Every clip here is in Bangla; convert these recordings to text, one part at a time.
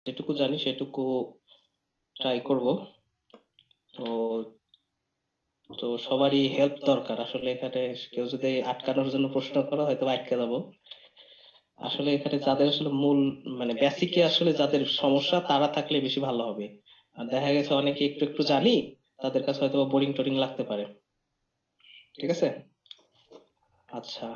যেটুকু জানি সেটুকু ট্রাই করব। তো তো সবারই হেল্প দরকার আসলে। এখানে কেউ যদি আটকানোর জন্য প্রশ্ন করে হয়তো আটকে যাবো। আসলে এখানে যাদের আসলে মূল মানে বেসিকে আসলে যাদের সমস্যা তারা থাকলে বেশি ভালো হবে। আর দেখা গেছে অনেকে একটু একটু জানি, তাদের কাছে হয়তো বোরিং টোরিং লাগতে পারে। ঠিক আছে। আচ্ছা।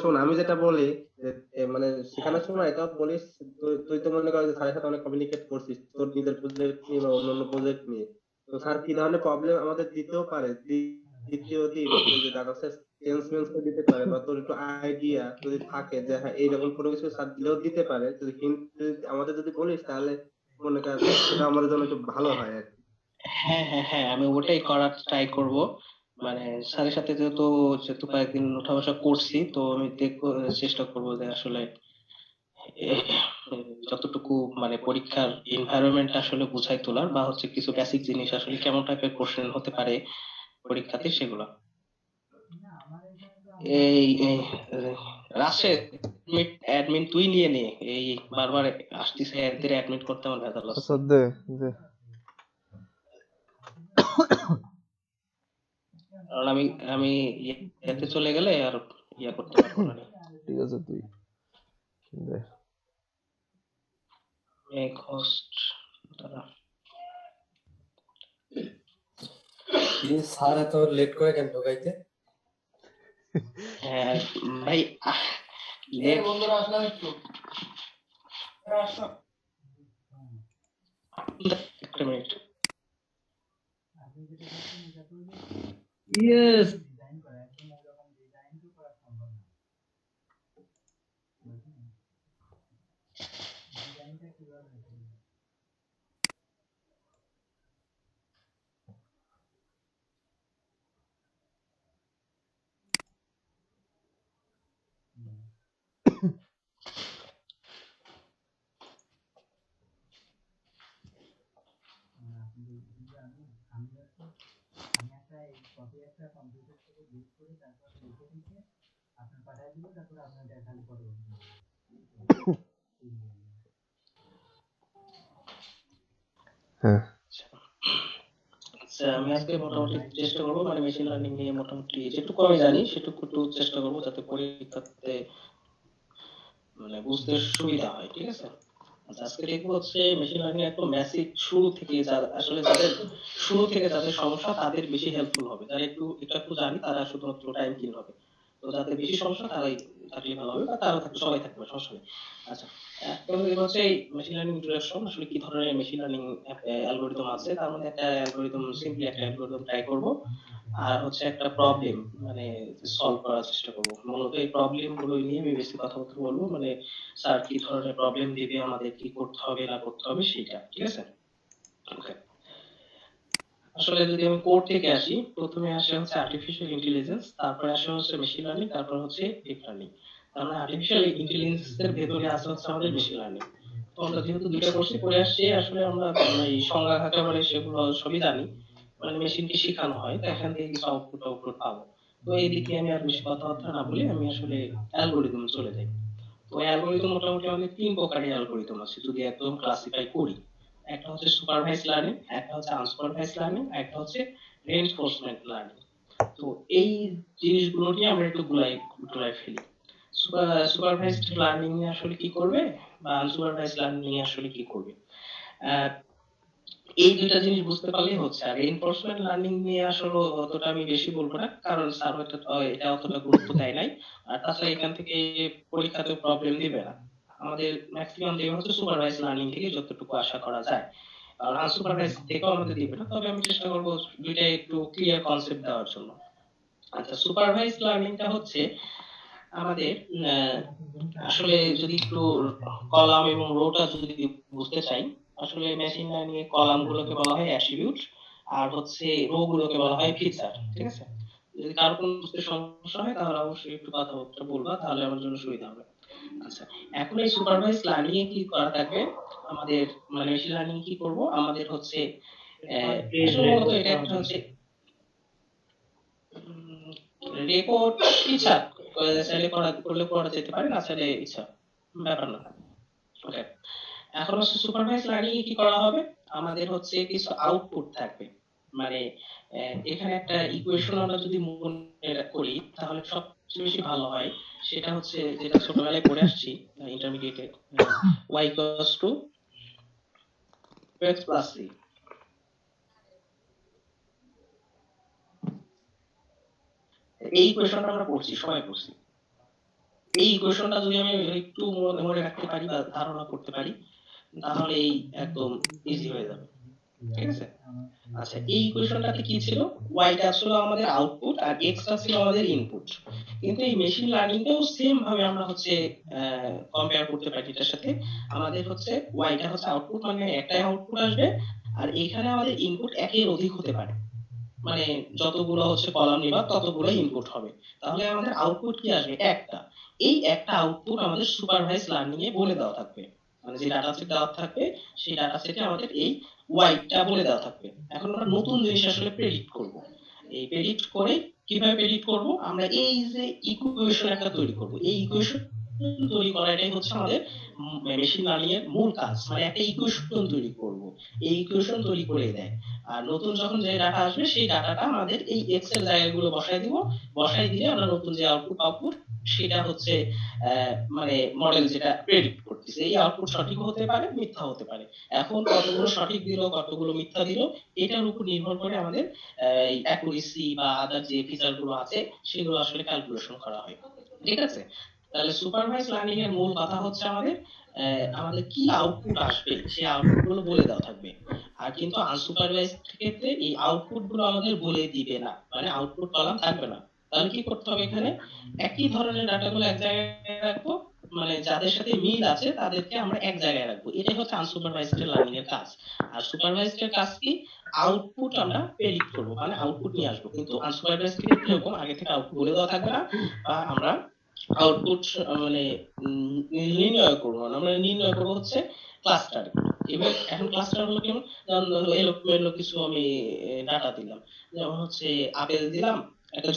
শোন, আমি যেটা বলি যে মানে শেখানোর সময় এটাও বলিস, তুই তো মনে কর যে স্যারের সাথে অনেক কমিউনিকেট করছিস তোর নিজের প্রজেক্ট নিয়ে বা অন্যান্য প্রজেক্ট নিয়ে। তো স্যার কি ধরনের প্রবলেম আমাদের দিতেও পারে, দ্বিতীয় দিন ওই যে ডাটা চেঞ্জ মেঞ্জ করে দিতে পারে, বা তোর একটু আইডিয়া যদি থাকে যে হ্যাঁ এইরকম কোনো কিছু স্যার দিলেও দিতে পারে, যদি হিন্ট আমাদের যদি বলিস তাহলে মনে কর সেটা আমাদের জন্য একটু ভালো হয় আর কি। হ্যাঁ হ্যাঁ হ্যাঁ, আমি ওটাই করার ট্রাই করব। মানে স্যারের সাথে যেহেতু যেহেতু কয়েকদিন উঠা বসা করছি, তো আমি দেখবো, চেষ্টা করবো যে আসলে এ- যতটুকু মানে পরীক্ষার এনভায়রনমেন্ট আসলে বুঝাই তোলার, বা হচ্ছে কিছু বেসিক জিনিস আসলে কেমন টাইপের কোশ্চেন হতে পারে পরীক্ষাতে সেগুলো। এই এই, রাশেদ, অ্যাডমিন তুই নিয়ে নে। এই বারবার আসতিছে এদের অ্যাডমিট করতে আমার ভেজাল লাগছে। আচ্ছা দে দে। কারণ আমি আমি ইয়েতে চলে গেলে আর ইয়া করতে পারবো না। ঠিক আছে তুই দে। এক হোস্ট দাঁড়া। স্যার এত লেট করে কেন ঢোকাইতে? হ্যাঁ ভাই, লেট। বন্ধুরা আসলাম একটু। একটা মিনিট। ইয়েস। হ্যাঁ আচ্ছা, আমি আজকে মোটামুটি চেষ্টা করবো মানে মেশিন লার্নিং নিয়ে মোটামুটি যেটুকু আমি জানি সেটুকু একটু চেষ্টা করবো, যাতে পরীক্ষাতে মানে বুঝতে সুবিধা হয়। ঠিক আছে। আচ্ছা, আজকে দেখবো হচ্ছে মেশিন লার্নিং একদম বেসিক শুরু থেকে, আসলে যাদের শুরু থেকে যাদের সমস্যা তাদের বেশি হেল্পফুল হবে। যারা একটু একটু একটু জানি তারা শুধুমাত্র টাইম কিল হবে। তো যাদের বেশি সমস্যা তারাই থাকলে ভালো হবে, বা তারাও থাকলে সবাই থাকবে, সমস্যা নেই। আচ্ছা, এখন দেখবো হচ্ছে এই মেশিন লার্নিং ইন্ট্রোডাকশন, আসলে কি ধরনের মেশিন লার্নিং অ্যালগোরিদম আছে। তার মধ্যে একটা অ্যালগোরিদম, সিম্পলি একটা অ্যালগোরিদম ট্রাই করব। আর হচ্ছে একটা প্রবলেম মানে সলভ করার চেষ্টা করব। মূলত এই প্রবলেম গুলো নিয়ে আমি বেশি কথাবার্তা বলবো, মানে স্যার কি ধরনের প্রবলেম দিবে, আমাদের কি করতে হবে না করতে হবে সেটা। ঠিক আছে। ওকে। আসলে যদি আমি কোড থেকে আসি, প্রথমে আসে হচ্ছে আর্টিফিশিয়াল ইন্টেলিজেন্স, তারপরে আসে হচ্ছে মেশিন লার্নিং, তারপর হচ্ছে ডিপ লার্নিং। তার মানে আর্টিফিশিয়াল ইন্টেলিজেন্সের ভেতরে আছে হচ্ছে আমাদের মেশিন লার্নিং। তো আমরা যেহেতু দুইটা কোর্সে পড়ে আসছি, আসলে আমরা এই সংজ্ঞা একেবারে সেগুলো সবই জানি। মানে মেশিনকে শেখানো হয়, তো এখান থেকে কিছু আউটপুট আউটপুট পাবো। তো এই দিকে আমি আর বেশি কথাবার্তা না বলে আমি আসলে অ্যালগোরিদম চলে যাই। তো অ্যালগোরিদম মোটামুটি আমাদের তিন প্রকারের অ্যালগোরিদম আছে যদি একদম ক্লাসিফাই করি। একটা হচ্ছে সুপারভাইজ লার্নিং, একটা হচ্ছে আনসুপারভাইজ লার্নিং, একটা হচ্ছে রেইনফোর্সমেন্ট লার্নিং। তো এই জিনিসগুলো নিয়ে আমরা একটু গুলাই গুলাই ফেলি। সুপারভাইজড লার্নিং নিয়ে আসলে কি করবে, বা আনসুপারভাইজ লার্নিং নিয়ে আসলে কি করবে, আহ, এই দুইটা জিনিস বুঝতে পারলেই হচ্ছে। আর রেইনফোর্সমেন্ট লার্নিং নিয়ে আসলে অতটা আমি বেশি বলবো না, কারণ স্যার হয়তো এটা অতটা গুরুত্ব দেয় নাই। আর তাছাড়া এখান থেকে পরীক্ষাতে প্রবলেম দিবে না। আমাদের ম্যাক্সিমাম দেবে হচ্ছে সুপারভাইজ লার্নিং থেকে, যতটুকু আশা করা যায়। আর আনসুপারভাইজ থেকেও আমাদের দিবে না, তবে আমি চেষ্টা করবো দুইটাই একটু ক্লিয়ার কনসেপ্ট দেওয়ার জন্য। আচ্ছা, সুপারভাইজ লার্নিংটা হচ্ছে আমাদের আসলে যদি একটু কলাম এবং রোটা যদি বুঝতে চাই, আসলে মেশিন লার্নিং এর কলাম গুলোকে বলা হয় অ্যাট্রিবিউট, আর হচ্ছে রো গুলোকে বলা হয় ফিচার। ঠিক আছে। যদি কারো কোনো বুঝতে সমস্যা হয় তাহলে অবশ্যই একটু কথাবার্তা বলবা, তাহলে আমার জন্য সুবিধা হবে। আচ্ছা, এখন এই সুপারভাইজ লার্নিং এ কি করা থাকবে আমাদের, মানে মেশিন লার্নিং কি করব আমাদের হচ্ছে আসলে মূলত এটা একটা হচ্ছে রেকর্ড ইচ্ছা চাইলে করা করলে করা যেতে পারে, না চাইলে ইচ্ছা। ব্যাপার না। ওকে, এখন হচ্ছে সুপারভাইজ লার্নিং এ কি করা হবে, আমাদের হচ্ছে কিছু আউটপুট থাকবে, মানে এখানে একটা ইকুয়েশন আমরা যদি মনে করি তাহলে সবচেয়ে বেশি ভালো হয়। সেটা হচ্ছে যেটা ছোটবেলায় পড়ে আসছি ইন্টারমিডিয়েটে, y equals to x plus c। এই ইকুয়েশনটা আমরা পড়ছি, সবাই পড়ছি। এই ইকুয়েশনটা যদি আমি একটু মনে রাখতে পারি বা ধারণা করতে পারি তাহলে এই একদম ইজি হয়ে যাবে, ঠিক আছে? আচ্ছা, এই ইকুয়েশনটাতে কি ছিল, y টা ছিল আমাদের আউটপুট আর x টা ছিল আমাদের ইনপুট। কিন্তু এই মেশিন লার্নিংটাও সেম ভাবে আমরা হচ্ছে কম্পেয়ার করতে পারি এটার সাথে। আমাদের হচ্ছে y টা হচ্ছে আউটপুট, মানে একটাই আউটপুট আসবে, আর এখানে আমাদের ইনপুট একের অধিক হতে পারে, মানে যতগুলো হচ্ছে কলাম নিবা ততগুলো ইনপুট হবে। তাহলে আমাদের আউটপুট কি আসবে, একটা। এই একটা আউটপুট আমাদের সুপারভাইজ লার্নিং এ বলে দেওয়া থাকবে, মানে যে ডাটা সেট দেওয়া থাকবে সেই ডাটা সেটে আমাদের এই ওয়াইটা বলে দেওয়া থাকবে। এখন আমরা নতুন জিনিস আসলে প্রেডিক্ট করব। এই প্রেডিক্ট করে কিভাবে প্রেডিক্ট করব, আমরা এই যে ইকুয়েশন একটা তৈরি করব, এই ইকুয়েশন তৈরি করাটাই হচ্ছে আমাদের মেশিন লার্নিং এর মূল কাজ। মানে একটা ইকুয়েশন তৈরি করব, এই ইকুয়েশন তৈরি করে দেয়, আর নতুন যখন যে ডাটা আসবে সেই ডাটাটা আমাদের এই এক্স এর জায়গাগুলো বসায় দিব। বসায় দিলে আমরা নতুন যে আউটপুট পাবো সেটা হচ্ছে মানে মডেল যেটা প্রেডিক্ট করতেছে, এই আউটপুট সঠিক হতে পারে মিথ্যা হতে পারে। এখন কতগুলো সঠিক দিল কতগুলো মিথ্যা দিল এটার উপর নির্ভর করে আমাদের এই অ্যাকুরেসি বা আদার যে ফিচার গুলো আছে সেগুলো আসলে ক্যালকুলেশন করা হয়, ঠিক আছে? তাহলে সুপারভাইজ লার্নিং এর মূল কথা হচ্ছে আমাদের আমাদের কি আউটপুট আসবে সেই আউটপুট গুলো বলে দেওয়া থাকবে। আর কিন্তু আনসুপারভাইজ ক্ষেত্রে এই আউটপুট গুলো আমাদের বলে দিবে না, মানে আউটপুট কলাম থাকবে না। তাহলে কি করতে হবে, এখানে একই ধরনের ডাটাগুলো এক জায়গায় রাখবো, মানে যাদের সাথে মিল আছে তাদেরকে আমরা এক জায়গায় রাখবো। এটাই হচ্ছে আনসুপারভাইজড লার্নিং এর কাজ। আর সুপারভাইজড এর কাজ কি, আউটপুট আমরা প্রেডিক্ট করবো, মানে আউটপুট নিয়ে আসবো। কিন্তু আনসুপারভাইজড ক্ষেত্রে এরকম আগে থেকে আউটপুট বলে দেওয়া থাকবে না, বা আমরা আউটপুট মানে নির্ণয় করবো না, আমরা নির্ণয় করবো হচ্ছে ক্লাস্টার। এবার এখন ক্লাস্টার হলো কেমন, যেমন ধরো এলো কিছু আমি ডাটা দিলাম, যেমন হচ্ছে আপেল দিলাম একটা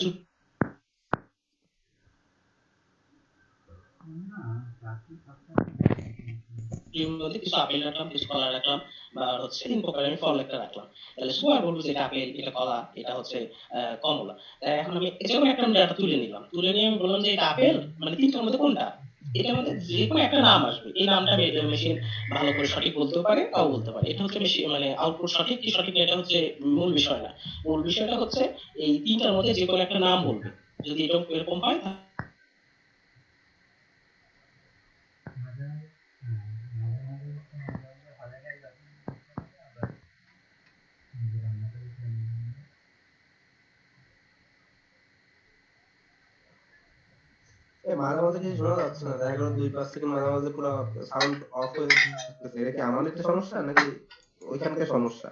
মধ্যে কিছু আপেল রাখলাম, কিছু কলা রাখলাম, বা হচ্ছে 3 প্রকারের আমি ফল একটা রাখলাম। তাহলে সুপার বলবো যে এটা আপেল, এটা কলা, এটা হচ্ছে কমলা। তাই এখন আমি যেকোনো একটা ডাটা তুলে নিলাম, তুলে নিয়ে আমি বললাম যে এটা আপেল, মানে তিনটার মধ্যে কোনটা, এটার মধ্যে যে কোনো একটা নাম আসবে। এই নামটা মেশিন ভালো করে সঠিক বলতেও পারে তাও বলতে পারে। এটা হচ্ছে মেশিন মানে আউটপুট সঠিক কি সঠিক না এটা হচ্ছে মূল বিষয় না। মূল বিষয়টা হচ্ছে এই তিনটার মধ্যে যে কোনো একটা নাম বলবে। যদি এটা এরকম হয় মাঝে মাঝে কিছু শোনা যাচ্ছে না, দেখা গেলো 2-5 সেকেন্ড মাঝে মাঝে পুরো সাউন্ড অফ হয়ে যাচ্ছে। এটা কি আমার একটা সমস্যা নাকি ওইখানকার সমস্যা?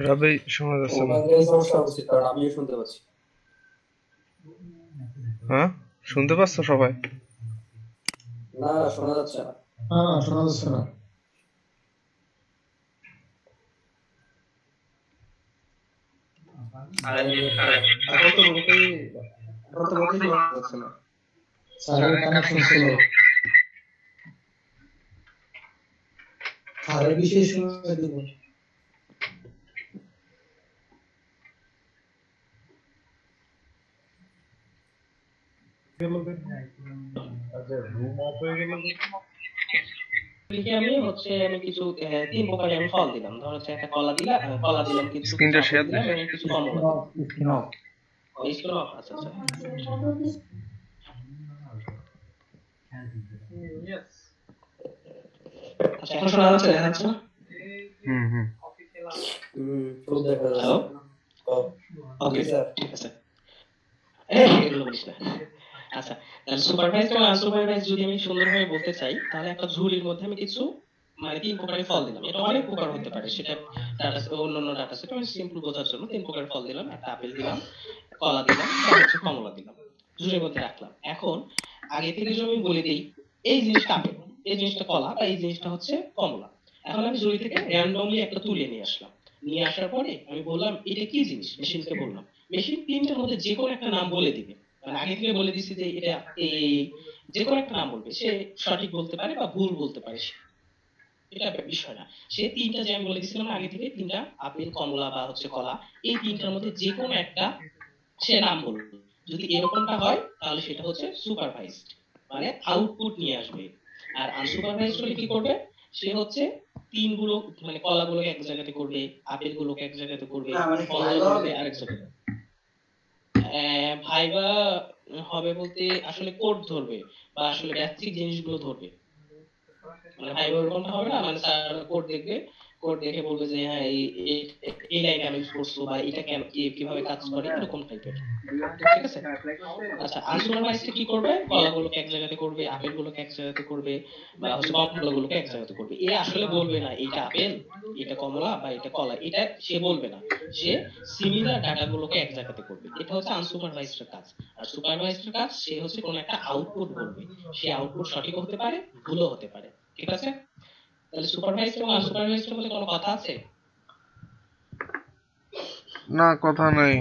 রবি শোনা যাচ্ছে না। ওখানে সমস্যা হচ্ছে, কারণ আমিও শুনতে পাচ্ছি। হ্যাঁ, শুনতে পাচ্ছ সবাই? না, শোনা যাচ্ছে না। না শোনা যাচ্ছে না। এখন তো মোটেই শোনা যাচ্ছে না। স্যারের কানেকশন ছিল, স্যারের বিষয়ে শুনে দিব। রুম অফ হয়ে গেল। আমি হচ্ছে আমি কিছু 3 প্রকারের আমি ফল দিলাম। ধর হচ্ছে একটা কলা দিলাম কিছু স্ক্রিনটা শেয়ার দিলাম এবং কিছু কমলা দিলাম। স্ক্রিন অফ, আচ্ছা আচ্ছা। আচ্ছা এখন শোনা যাচ্ছে, দেখা যাচ্ছে না? খুব দেখা যাচ্ছে। Hello, okay sir. ঠিক আছে। এগুলো বলিস না। আচ্ছা, তাহলে সুপারভাইজ এবং আনসুপারভাইজ যদি আমি সুন্দরভাবে বলতে চাই তাহলে একটা ঝুড়ির মধ্যে আমি কিছু মানে 3 প্রকারের ফল দিলাম। এটা অনেক প্রকার হতে পারে, সেটা অন্যান্য ডাটা সেট আমি সিম্পল বোঝার জন্য 3 প্রকারের ফল দিলাম, একটা আপেল দিলাম, কলা দিলাম, আর হচ্ছে কমলা দিলাম, ঝুড়ির মধ্যে রাখলাম। এখন আগে থেকে যদি আমি বলে দিই এই জিনিসটা আপেল, এই জিনিসটা কলা, বা এই জিনিসটা হচ্ছে কমলা। এখন আমি ঝুড়ি থেকে র্যান্ডমলি একটা তুলে নিয়ে আসলাম। নিয়ে আসার পরে আমি বললাম এটা কি জিনিস, মেশিনকে বললাম। মেশিন 3টার মধ্যে যে কোনো একটা নাম বলে দিবে, মানে আগে থেকে বলে দিছি যে এটা এই যে কোনো একটা নাম বলবে, সে সঠিক বলতে পারে বা ভুল বলতে পারে, এটা বিষয় না। সে তিনটা যে আমি বলে দিয়েছিলাম আগে থেকে, তিনটা আপেল, কমলা বা হচ্ছে কলা, এই তিনটার মধ্যে যে কোনো একটা সে নাম বলবে। যদি এরকমটা হয় তাহলে সেটা হচ্ছে সুপারভাইজড, মানে আউটপুট নিয়ে আসবে। আর আনসুপারভাইজড হলে কি করবে, সে হচ্ছে তিনগুলো মানে কলাগুলোকে এক জায়গাতে করবে, আপেলগুলোকে এক জায়গাতে করবে, কমলাগুলোকে আরেক জায়গাতে। ভাইবা হবে বলতে আসলে কোড ধরবে বা আসলে বেসিক জিনিসগুলো ধরবে। মানে ভাইবা ওরকমটা হবে না, মানে স্যার কোড দেখবে, কোড দেখে বলবে যে হ্যাঁ এই লাইন কেন ইউজ করছো বা এটা কেন কিভাবে কাজ করে, এরকম টাইপের। ঠিক আছে। আচ্ছা, আনসুপারভাইজড কি করবে, কলাগুলোকে এক জায়গাতে করবে, আপেলগুলোকে এক জায়গাতে করবে বা হচ্ছে কমলাগুলোকে এক জায়গাতে করবে। এ আসলে বলবে না এটা আপেল, এটা কমলা বা এটা কলা, এটা সে বলবে না। সে সিমিলার ডাটাগুলোকে এক জায়গাতে করবে। এটা হচ্ছে আনসুপারভাইজড কাজ। আর সুপারভাইজড কাজ, সে হচ্ছে কোন একটা আউটপুট বলবে। সে আউটপুট সঠিক হতে পারে, ভুলও হতে পারে। ঠিক আছে। তাহলে সুপারভাইজড এবং আনসুপারভাইজড মধ্যে কোনো কথা আছে? না, কথা নাই।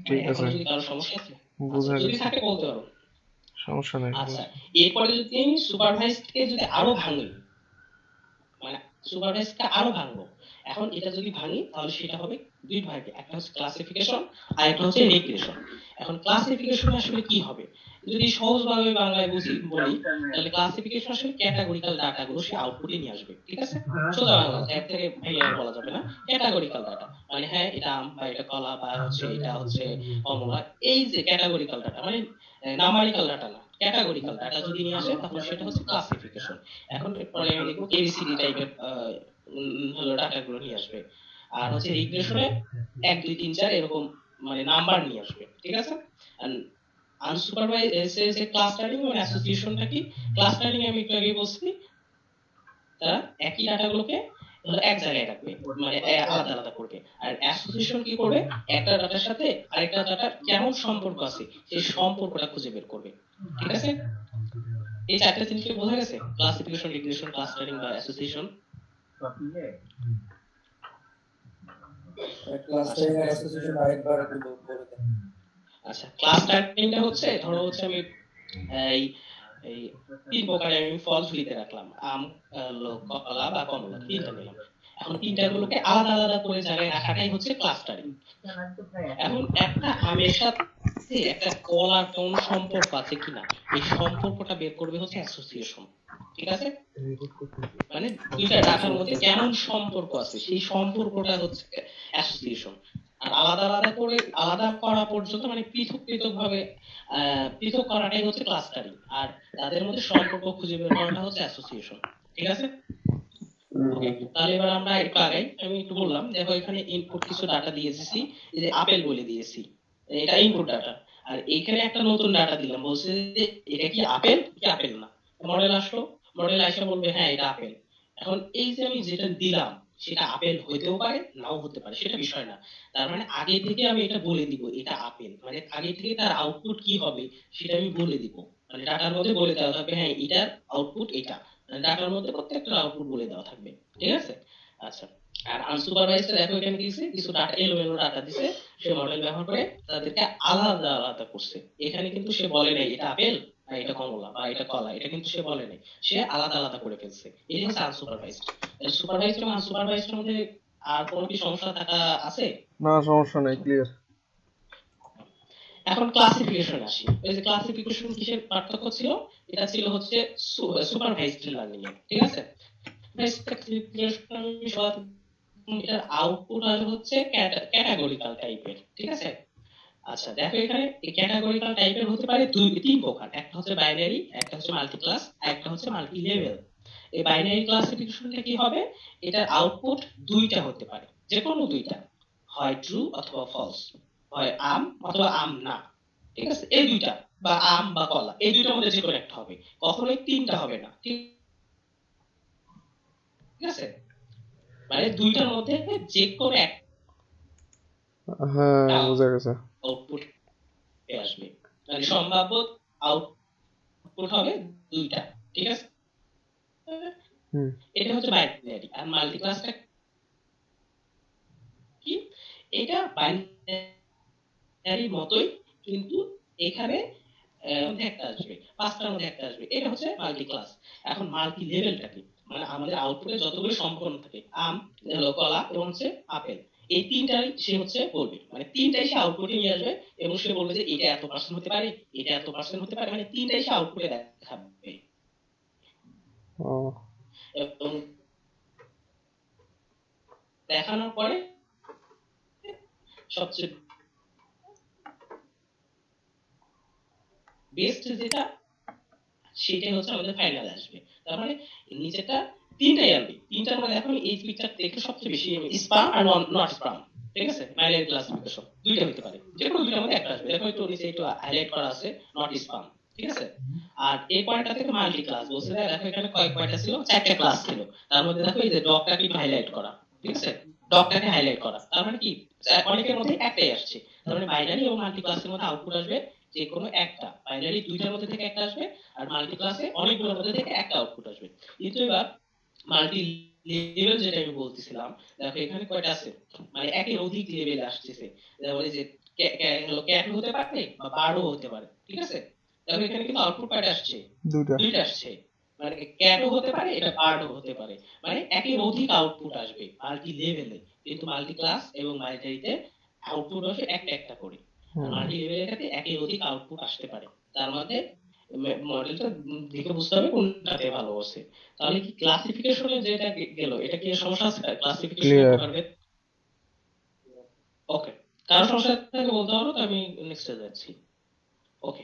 ঠিক এখন আছে, যদি কারো সমস্যা আছে, বুঝা যদি গেছে, থাকে বলতে পারো। সমস্যা নাই। আচ্ছা, এরপরে যদি আমি সুপারভাইজডকে যদি আরো ভাঙি, মানে সুপারভাইজডকে আরো ভাঙবো, এখন এটা যদি ভাঙি তাহলে সেটা হবে দুই ভাগে, একটা হচ্ছে ক্লাসিফিকেশন আর একটা হচ্ছে রিগ্রেশন। এখন ক্লাসিফিকেশন আসলে কি হবে, যদি সহজভাবে বাংলায় বলি, তাহলে ক্লাসিফিকেশন আসলে ক্যাটাগরিক্যাল ডাটাগুলো সে আউটপুটে নিয়ে আসবে। ঠিক আছে, সোজা বাংলা, এর থেকে ভেঙে আর বলা যাবে না। ক্যাটাগরিক্যাল ডাটা মানে হ্যাঁ এটা আম বা এটা কলা বা হচ্ছে এটা হচ্ছে কমলা, এই যে ক্যাটাগরিক্যাল ডাটা, মানে নাম্বারিক্যাল ডাটা না, ক্যাটাগরিক্যাল ডাটা যদি নিয়ে আসে তাহলে সেটা হচ্ছে ক্লাসিফিকেশন। এখন পরে আমি দেখবো এবিসিডি টাইপের হলো ডাটাগুলো নিয়ে আসবে। আর হচ্ছে রিগ্রেশনে 1 2 3 4 এরকম মানে নাম্বার নিয়ে আসবে। ঠিক আছে। আনসুপারভাইজড যে ক্লাস্টারিং মানে অ্যাসোসিয়েশনটা কি, ক্লাস্টারিং আমি একটু আগে বলছি, তারা একই ডাটাগুলোকে এক জায়গায় রাখবে, মানে আলাদা আলাদা করবে। আর অ্যাসোসিয়েশন কি করবে, একটা ডাটার সাথে আরেকটা ডাটার কেমন সম্পর্ক আছে সেই সম্পর্কটা খুঁজে বের করবে। ঠিক আছে। এই চারটা জিনিসকে বোঝা গেছে, ক্লাসিফিকেশন, রিগ্রেশন, ক্লাস্টারিং বা অ্যাসোসিয়েশন। ক্লাস্টারিং আর অ্যাসোসিয়েশন আরেকবার একটু বলে দেন। আচ্ছা, ক্লাস্টারিংটা হচ্ছে, ধরো হচ্ছে আমি এই এই তিন প্রকারের আমি ফল ঝুলিতে রাখলাম, আম, কলা বা কমলা, তিনটা নিলাম। এখন তিনটাগুলোকে আলাদা আলাদা করে জায়গায় রাখাটাই হচ্ছে ক্লাস্টারিং। এখন একটা আমের সাথে একটা কলার কোন সম্পর্ক আছে কিনা, এই সম্পর্কটা বের করবে হচ্ছে অ্যাসোসিয়েশন। ঠিক আছে। মানে দুইটা ডাটার মধ্যে কেমন সম্পর্ক আছে সেই সম্পর্কটা হচ্ছে অ্যাসোসিয়েশন। আর আলাদা আলাদা করে আলাদা করা পর্যন্ত, মানে পৃথক পৃথক ভাবে পৃথক করাটাই হচ্ছে ক্লাস্টারিং। আর তাদের মধ্যে সম্পর্ক খুঁজে বের করাটা হচ্ছে অ্যাসোসিয়েশন। ঠিক আছে। ওকে, তাহলে এবার আমরা একটু আগাই। আমি একটু বললাম, দেখো এখানে ইনপুট কিছু ডাটা দিয়েছি, এই যে আপেল বলে দিয়েছি, এটা ইনপুট ডাটা। আর এখানে একটা নতুন ডাটা দিলাম, বলছে যে এটা কি আপেল কি আপেল না। মডেল আসলো, মডেল আইসা বলবে হ্যাঁ এটা আপেল। এখন এই যে আমি যেটা দিলাম সেটা আপেল হইতেও পারে নাও হতে পারে, সেটা বিষয় না। তার মানে আগে থেকে আমি এটা বলে দিব এটা আপেল, মানে আগে থেকে তার আউটপুট কি হবে সেটা আমি বলে দিব। মানে ডাটার মধ্যে বলে দেওয়া থাকবে হ্যাঁ এটার আউটপুট এটা, ডাটার মধ্যে প্রত্যেকটা আউটপুট বলে দেওয়া থাকবে। ঠিক আছে। আচ্ছা, আর আনসুপারভাইজড দেখো এখানে কিছু ডাটা এলোমেলো ডাটা দিছে, সে মডেল ব্যবহার করে তাদেরকে আলাদা আলাদা করছে। এখানে কিন্তু সে বলে নাই এটা আপেল বা এটা কমলা বা এটা কলা, এটা কিন্তু সে বলে নাই, সে আলাদা আলাদা করে ফেলছে। এই হচ্ছে আনসুপারভাইজড। সুপারভাইজড এবং আনসুপারভাইজড এর মধ্যে আর কোনো কি সমস্যা থাকা আছে? না, সমস্যা নাই, ক্লিয়ার। এখন ক্লাসিফিকেশন আসি। এই যে ক্লাসিফিকেশন কিসের পার্থক্য ছিল, এটা ছিল হচ্ছে সুপারভাইজড লার্নিং এর। ঠিক আছে। এটার আউটপুট আসবে হচ্ছে ক্যাটাগরিক্যাল টাইপের। ঠিক আছে। আচ্ছা, দেখো এখানে ক্যাটাগরিক্যাল টাইপের হতে পারে তিন প্রকার, একটা হচ্ছে বাইনারি, একটা হচ্ছে মাল্টি ক্লাস, আর একটা হচ্ছে মাল্টি লেভেল। এই বাইনারি ক্লাসিফিকেশনটা কি হবে, এটার আউটপুট দুইটা হতে পারে, যে কোনো দুইটা, হয় ট্রু অথবা ফলস, হয় আম অথবা আম না। ঠিক আছে, এই দুইটা, বা আম বা কলা, এই দুইটার মধ্যে যে কোনো একটা হবে, কখনোই তিনটা হবে না। ঠিক আছে। মানে দুইটার মধ্যে যে কোনো একটা হ্যাঁ, বুঝা গেছে। আউটপুট আসবে, মানে সম্ভাব্য আউটপুট হবে দুইটা। ঠিক আছে। এটা হচ্ছে বাইনারি। আর মাল্টি ক্লাসটা কি, এটা বাইনারির মতোই, কিন্তু এখানে মধ্যে একটা আসবে, 5টার মধ্যে একটা আসবে, এটা হচ্ছে মাল্টি ক্লাস। এখন মাল্টি লেভেলটা কি, মানে আমাদের আউটপুটে যতগুলো সম্পূর্ণ থাকে, আম, হলো কলা এবং হচ্ছে আপেল, এই তিনটাই সে হচ্ছে বলবে, মানে তিনটাই সে আউটপুটে নিয়ে আসবে এবং সে বলবে যে এটা এত পার্সেন্ট হতে পারে, এটা এত পার্সেন্ট হতে পারে, মানে তিনটাই সে আউটপুটে দেখাবে। ও এবং দেখানোর পরে সবচেয়ে বেস্ট যেটা সেটাই হচ্ছে আমাদের ফাইনালে আসবে। তার মানে নিচেটা তিনটাই আনবে, তিনটার মধ্যে এখন এই পিকচার থেকে সবচেয়ে বেশি স্পাম আর নট স্পাম, ঠিক আছে, বাইনারি ক্লাসিফিকেশন দুইটা হতে পারে, যে কোনো দুইটার মধ্যে একটা আসবে। দেখো একটু নিচে একটু হাইলাইট করা আছে নট স্পাম, ঠিক আছে। আর এই পয়েন্টটা থেকে মাল্টি ক্লাস বলছে, দেখো এখানে কয়েক পয়েন্টটা ছিল, 4টা ক্লাস ছিল, তার মধ্যে দেখো এই যে ডগটাকে একটু হাইলাইট করা, ঠিক আছে, ডগটাকে হাইলাইট করা, তার মানে কি অনেকের মধ্যে একটাই আসছে, তার মানে বাইনারি এবং মাল্টি ক্লাসের মধ্যে আউটপুট আসবে যে কোনো একটা, বাইনারি দুইটার মধ্যে থেকে একটা আসবে আর মাল্টি ক্লাসে অনেকগুলোর মধ্যে থেকে একটা আউটপুট আসবে। কিন্তু এবার মাল্টি লেভেল যেটা আমি বলতেছিলাম, দেখো এখানে কয়টা আছে, মানে একের অধিক লেভেল আসতেছে, যেমন এই যে ক্যাট হতে পারে বা বারও হতে পারে, ঠিক আছে। দেখো এখানে কিন্তু আউটপুট কয়টা আসছে, দুইটা আসছে, মানে ক্যাটও হতে পারে, এটা বার্ডও হতে পারে, মানে একের অধিক আউটপুট আসবে মাল্টি লেভেলে। কিন্তু মাল্টি ক্লাস এবং মাল্টিতে আউটপুট আসে একটা একটা করে, মাল্টি লেভেলের ক্ষেত্রে একের অধিক আউটপুট আসতে পারে। তার মধ্যে মডেলটা দেখে বুঝতে হবে কোনটাতে ভালো আছে। তাহলে কি ক্লাসিফিকেশনে যেটা গেল, এটা কি সমস্যা আছে ক্লাসিফিকেশন করবে? ওকে, কারণ সমস্যা থাকে বলতে পারো, তো আমি নেক্সটে যাচ্ছি। ওকে,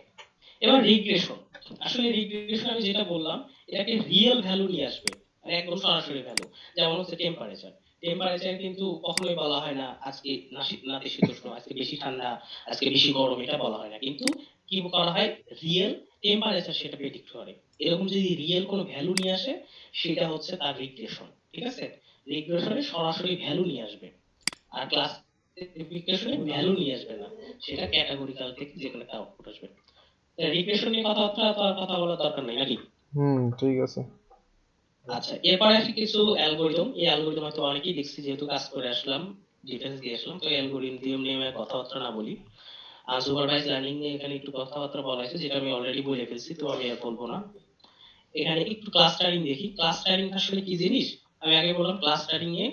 এবার রিগ্রেশন। আসলে রিগ্রেশন আমি যেটা বললাম, এটাকে রিয়েল ভ্যালু নিয়ে আসবে, মানে একদম সরাসরি ভ্যালু। যেমন হচ্ছে টেম্পারেচার, টেম্পারেচার কিন্তু কখনোই বলা হয় না আজকে নাতিশীতোষ্ণ, আজকে বেশি ঠান্ডা, আজকে বেশি গরম, এটা বলা হয় না। কিন্তু কি করা হয়, রিয়েল টেম্পারেচার সেটা প্রেডিক্ট করে। এরকম যদি রিয়েল কোনো ভ্যালু নিয়ে আসে, সেটা হচ্ছে তার রিগ্রেশন, ঠিক আছে। রিগ্রেশনে সরাসরি ভ্যালু নিয়ে আসবে, আর ক্লাসিফিকেশনে ভ্যালু নিয়ে আসবে না, সেটা ক্যাটাগরিক্যাল থেকে যে কোনো একটা আউটপুট আসবে। রিগ্রেশন নিয়ে কথা বলার দরকার নাই নাকি? ঠিক আছে। আচ্ছা, এরপরে আসি কিছু অ্যালগরিদম। এই অ্যালগরিদম হয়তো অনেকেই দেখছি, যেহেতু কাজ করে আসলাম, ডিটেইলস দিয়ে আসলাম, তো অ্যালগরিদম নিয়ে আমি কথাবার্তা না বলি। আনসুপারভাইজ লার্নিং নিয়ে এখানে একটু কথাবার্তা বলা হয়েছে, যেটা আমি অলরেডি বলে ফেলছি, তো আমি আর বলবো না। এখানে একটু ক্লাস্টারিং দেখি। ক্লাস্টারিং আসলে কি জিনিস, আমি আগে বললাম ক্লাস্টারিং এ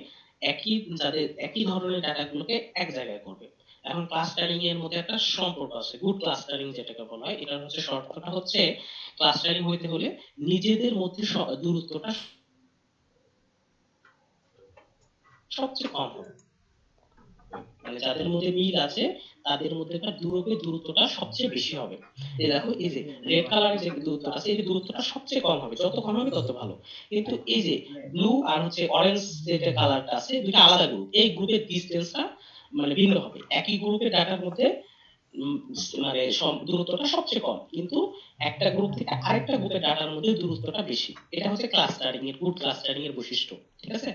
একই ধরনের ডাটাগুলোকে এক জায়গায় করবে। এখন ক্লাস্টারিং এর মধ্যে একটা সম্পর্ক আছে, গুড ক্লাস্টারিং যেটাকে বলা হয়, এটার হচ্ছে শর্তটা হচ্ছে ক্লাস্টারিং হইতে হলে নিজেদের মধ্যে দূরত্বটা সবচেয়ে কম হবে, মানে যাদের মধ্যে মিল আছে তাদের মধ্যেকার দূরত্বটা সবচেয়ে বেশি হবে। এই দেখো এই যে রেড কালারের যে দূরত্বটা আছে, এই দূরত্বটা সবচেয়ে কম হবে, যত কম হবে তত ভালো। কিন্তু এই যে ব্লু আর হচ্ছে অরেঞ্জ যে কালারটা আছে, দুটো আলাদা গ্রুপ, এই গ্রুপের ডিসটেন্সটা মানে ভিন্ন হবে। একই গ্রুপের ডাটার মধ্যে মানে দূরত্বটা সবচেয়ে কম, কিন্তু একটা গ্রুপ থেকে আরেকটা গ্রুপের ডাটার মধ্যে দূরত্বটা বেশি। এটা হচ্ছে ক্লাস্টারিং এর, গুড ক্লাস্টারিং এর বৈশিষ্ট্য, ঠিক আছে।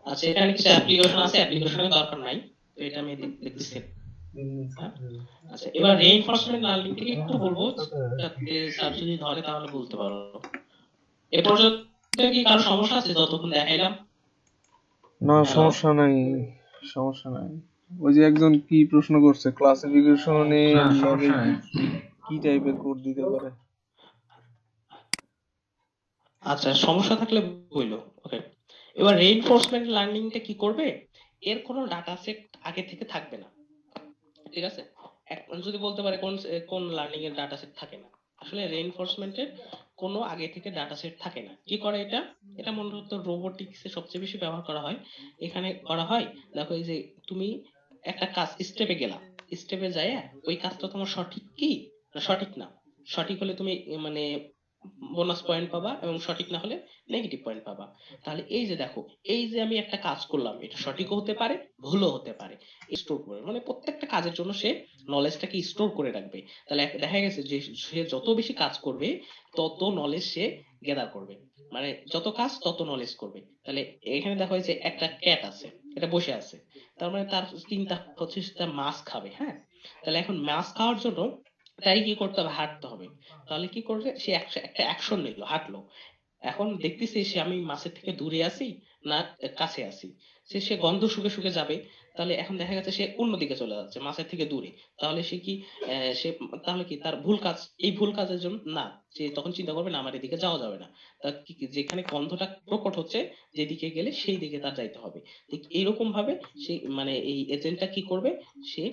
আচ্ছা, এখানে কিছু অ্যাপ্লিকেশন আছে, অ্যাপ্লিকেশনের দরকার নাই, তো এটা আমি দেখতেছি। আচ্ছা, এবার রিইনফোর্সমেন্ট লার্নিং থেকে একটু বলবো, যাতে স্যার যদি ধরে তাহলে বলতে পারো। এ পর্যন্ত কি কারো সমস্যা আছে যতক্ষণ দেখাইলাম? না, সমস্যা নাই, সমস্যা নাই। ওই যে একজন কি প্রশ্ন করছে, ক্লাসিফিকেশনে কি টাইপের কোড দিতে পারে? আচ্ছা, সমস্যা থাকলে বললো। ওকে, এবার রিইনফোর্সমেন্ট লার্নিংটা কি করবে, এর কোনো ডাটা সেট আগে থেকে থাকবে না, ঠিক আছে। এখন যদি বলতে পারে কোন কোন লার্নিং এর ডাটা সেট থাকে না, আসলে রিইনফোর্সমেন্টের কোনো আগে থেকে ডাটা সেট থাকে না। কি করে এটা, এটা মূলত রোবোটিক্সে সবচেয়ে বেশি ব্যবহার করা হয়। এখানে করা হয়, দেখো এই যে তুমি একটা কাজ স্টেপে গেলা, স্টেপে যায় ওই কাজটা তোমার সঠিক কি না সঠিক না, সঠিক হলে তুমি মানে বোনাস পয়েন্ট পাবা এবং সঠিক না হলে নেগেটিভ পয়েন্ট পাবা। তাহলে এই যে দেখো, এই যে আমি একটা কাজ করলাম, এটা সঠিকও হতে পারে ভুলও হতে পারে, স্টোর করে, মানে প্রত্যেকটা কাজের জন্য সে নলেজটাকে স্টোর করে রাখবে। তাহলে দেখা গেছে যে সে যত বেশি কাজ করবে তত নলেজ সে গ্যাদার করবে, মানে যত কাজ তত নলেজ করবে। তাহলে এখানে দেখো যে একটা ক্যাট আছে, এটা বসে আছে, তার মানে তার চিন্তা হচ্ছে তার মাছ খাবে, হ্যাঁ। তাহলে এখন মাছ খাওয়ার জন্য তাই কি করতে হবে, হাঁটতে হবে। তাহলে কি করবে, সে একটা অ্যাকশন নিল, হাঁটলো। এখন দেখতেছি সে আমি মাছের থেকে দূরে আছি না কাছে আছি, সে গন্ধ শুকে শুকে যাবে। তাহলে এখন দেখা গেছে সে অন্যদিকে চলে যাচ্ছে মাছের থেকে দূরে, তাহলে সে কি সে তাহলে কি তার ভুল কাজ, এই ভুল কাজের জন্য না, সে তখন চিন্তা করবে না আমার এদিকে যাওয়া যাবে না, তার যেখানে গন্ধটা প্রকট হচ্ছে যেদিকে গেলে সেই দিকে তার যাইতে হবে। ঠিক এইরকম ভাবে সে মানে এই এজেন্টটা কি করবে, সে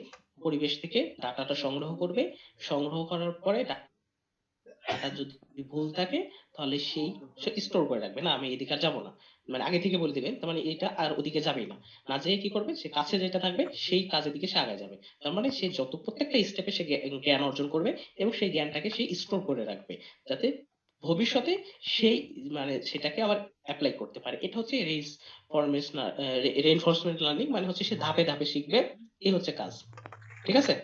পরিবেশ থেকে ডাটাটা সংগ্রহ করবে, সংগ্রহ করার পরে ডাটা যদি ভুল থাকে তাহলে সেই সে স্টোর করে রাখবে, না আমি এদিকে আর যাবো না, মানে আগে থেকে বলে দিবে তার মানে এটা আর ওদিকে যাবেই না, না যেয়ে কি করবে সে কাছে যেটা থাকবে সেই কাজের দিকে সে আগে যাবে। তার মানে সে যত প্রত্যেকটা স্টেপে সে জ্ঞান অর্জন করবে এবং সেই জ্ঞানটাকে সে স্টোর করে রাখবে, যাতে ভবিষ্যতে সেই মানে সেটাকে আবার অ্যাপ্লাই করতে পারে। এটা হচ্ছে রেইনফোর্সমেন্ট লার্নিং, মানে হচ্ছে সে ধাপে ধাপে শিখবে, এই হচ্ছে কাজ। ঠিক আছে,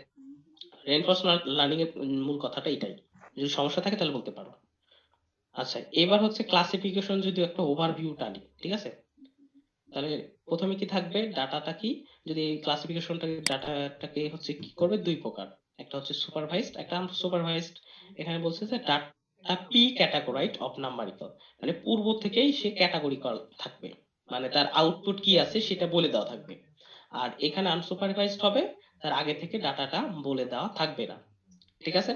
রেইনফোর্সমেন্ট লার্নিং এর মূল কথাটা এটাই। যদি সমস্যা থাকে তাহলে বলতে পারো। আচ্ছা, এবার হচ্ছে ক্লাসিফিকেশন যদি একটা ওভারভিউ টানি, ঠিক আছে, তাহলে প্রথমে কি থাকবে, ডাটাটা কি, যদি ক্লাসিফিকেশনটাকে ডাটাটাকে হচ্ছে কি করবে দুই প্রকার, একটা হচ্ছে সুপারভাইজড, একটা আনসুপারভাইজড। এখানে বলছে যে ডাটা পি ক্যাটাগরাইড অফ নাম্বারিক্যাল, মানে পূর্ব থেকেই সে ক্যাটাগরিক্যাল থাকবে, মানে তার আউটপুট কি আছে সেটা বলে দেওয়া থাকবে। আর এখানে আনসুপারভাইজড হবে, তার আগে থেকে ডাটাটা বলে দেওয়া থাকবে না। ঠিক আছে।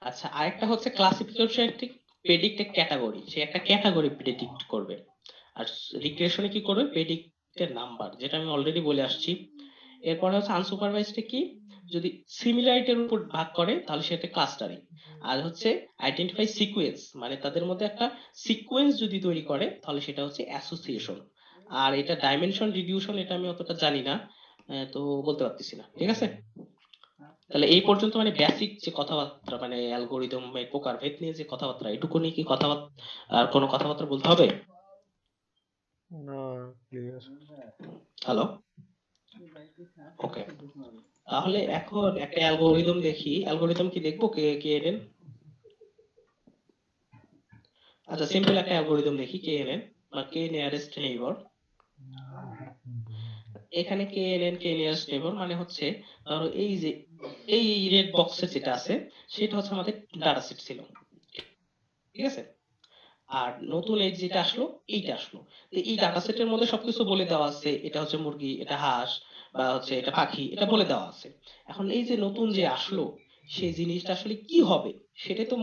আচ্ছা, আরেকটা হচ্ছে ক্লাসিফিকেশন প্রেডিক্ট ক্যাটাগরি, সে একটা ক্যাটাগরি প্রেডিক্ট করবে। আর রিগ্রেশনে কি করবে, প্রেডিক্টের নাম্বার, যেটা আমি অলরেডি বলে আসছি। এরপরে হচ্ছে আনসুপারভাইজড কি, যদি সিমিলারিটির উপর ভাগ করে তাহলে সেটা ক্লাস্টারিং। আর হচ্ছে আইডেন্টিফাই সিকোয়েন্স, মানে তাদের মধ্যে একটা সিকোয়েন্স যদি তৈরি করে তাহলে সেটা হচ্ছে অ্যাসোসিয়েশন। আর এটা ডাইমেনশন রিডিউশন, এটা আমি অতটা জানি না, তো বলতে পারতেছি না। ঠিক আছে, তাহলে এই পর্যন্ত মানে বেসিক যে কথাবার্তা, মানে অ্যালগোরিদম প্রকারভেদ নিয়ে যে কথাবার্তা, এটুকু নিয়ে কি কথাবার্তা আর কোনো কথাবার্তা বলতে হবে? না, ক্লিয়ার। হ্যালো, ওকে, তাহলে এখন একটা অ্যালগোরিদম দেখি। অ্যালগোরিদম কি দেখবো, কে কে এলেন? আচ্ছা, সিম্পল একটা অ্যালগোরিদম দেখি, কে এলেন বা কে নিয়ারেস্ট নেইবার। এখানে কে এলেন, কে নিয়ারেস্ট নেইবার মানে হচ্ছে ধরো এই যে এই রেড বক্সে যেটা আছে সেটা হচ্ছে আমাদের ডাটা সেট ছিল, ঠিক আছে। আর নতুন এই যেটা আসলো এইটা আসলো, তো এই ডাটা সেটের মধ্যে সবকিছু বলে দেওয়া আছে, এটা হচ্ছে মুরগি, এটা হাঁস, বা হচ্ছে এটা পাখি, এটা বলে দেওয়া আছে। এখন এই যে নতুন যে আসলো সেই জিনিসটা আসলে কি হবে, সেটাই তো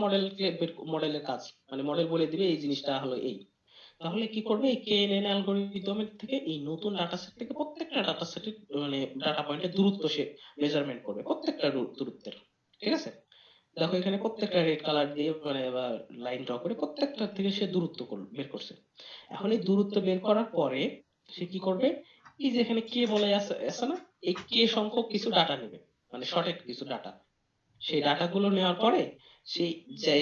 মডেলের কাজ, মানে মডেল বলে দিবে এই জিনিসটা হলো এই। তাহলে কি করবে, এই কেএনএন অ্যালগোরিদমের থেকে এই নতুন ডাটা সেট থেকে প্রত্যেকটা ডাটা সেটের মানে ডাটা পয়েন্টের দূরত্ব সে মেজারমেন্ট করবে, প্রত্যেকটা দূরত্বের। ঠিক আছে, দেখো এখানে প্রত্যেকটা রেড কালার দিয়ে মানে লাইন ড্র করে প্রত্যেকটা থেকে সে দূরত্ব বের করছে। এখন এই দূরত্ব বের করার পরে সে কি করবে, এই যে এখানে কে বলে আছে আছে না, এই কে সংখ্যক কিছু ডাটা নেবে, মানে শর্টেড কিছু ডাটা। সেই ডাটাগুলো নেওয়ার পরে সেই যে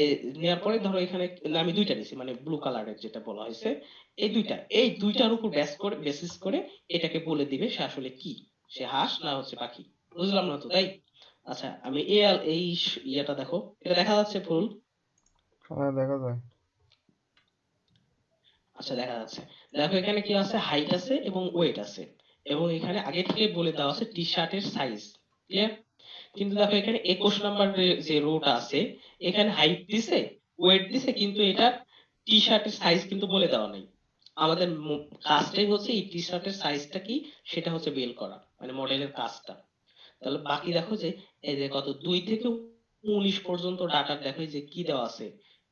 নেওয়ার পরে ধরো এখানে আমি দুইটা নিছি, মানে ব্লু কালারের যেটা বলা হয়েছে, এই দুইটার উপর বেসিস করে এটাকে বলে দিবে সে আসলে কি, সে হাঁস না হচ্ছে পাখি। বুঝলাম না তো, তাই? আচ্ছা, আমি এই ইয়েটা দেখো, এটা দেখা যাচ্ছে ফুল? হ্যাঁ, দেখা যায়। আচ্ছা, দেখা যাচ্ছে। দেখো এখানে কি আছে, হাইট আছে এবং ওয়েট আছে, এবং এখানে আগে থেকে বলে দেওয়া আছে টি শার্টের সাইজ। ক্লিয়ার? কিন্তু দেখো এখানে 21 নাম্বার যে রোটা আছে, এখানে হাইট দিছে, ওয়েট দিছে, কিন্তু এটা টি শার্টের সাইজ কিন্তু বলে দেওয়া নাই। আমাদের কাজটাই হচ্ছে এই টি শার্টের সাইজটা কি সেটা হচ্ছে বের করা, মানে মডেলের কাজটা। তাহলে বাকি দেখো যে এই যে কত 2 থেকে 19 পর্যন্ত ডাটা দেখো এই যে কি দেওয়া আছে,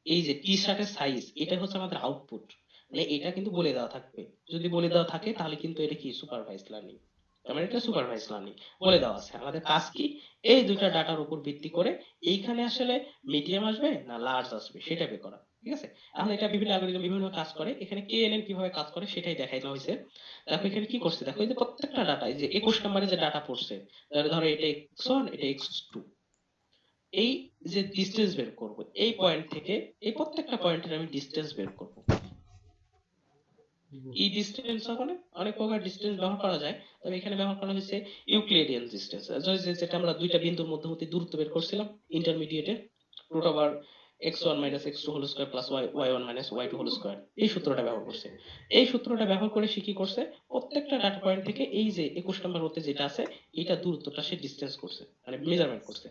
এই যে টি শার্টের সাইজ, এটা হচ্ছে আমাদের আউটপুট, মানে এটা কিন্তু বলে দেওয়া থাকবে। যদি বলে দেওয়া থাকে তাহলে কিন্তু এটা কি সুপারভাইজ লার্নিং, তার মানে এটা সুপারভাইজ লার্নিং বলে দেওয়া আছে। আমাদের কাজ কি, এই দুইটা ডাটার উপর ভিত্তি করে এইখানে আসলে মিডিয়াম আসবে না লার্জ আসবে সেটা বের করা। ঠিক আছে, এখন এটা বিভিন্ন অ্যালগরিদম বিভিন্ন কাজ করে, এখানে কেএনএন কিভাবে কাজ করে সেটাই দেখানো হয়েছে। দেখো এখানে কি করছে, দেখো এই যে প্রত্যেকটা ডাটা, এই যে 21 নম্বরে যে ডাটা পড়ছে, ধরো এটা x1 এটা x2, এই যে ডিসটেন্স বের করব এই পয়েন্ট থেকে এই প্রত্যেকটা পয়েন্টের আমি ডিসটেন্স বের করব। এই ডিসটেন্স ওখানে অনেক প্রকার ডিসটেন্স ব্যবহার করা যায়, তবে এখানে ব্যবহার করা হয়েছে ইউক্লিডিয়ান ডিসটেন্স, যেটা আমরা দুইটা বিন্দুর মধ্যবর্তী দূরত্ব বের করছিলাম ইন্টারমিডিয়েটে, root over x1 minus x2 whole square plus y1 minus y2 whole square, এই সূত্রটা ব্যবহার করছে। এই সূত্রটা ব্যবহার করে সে কি করছে, প্রত্যেকটা ডাটা পয়েন্ট থেকে এই যে 21 নম্বর হতে যেটা আছে এটা দূরত্বটা সে ডিসটেন্স করছে, মানে মেজারমেন্ট করছে।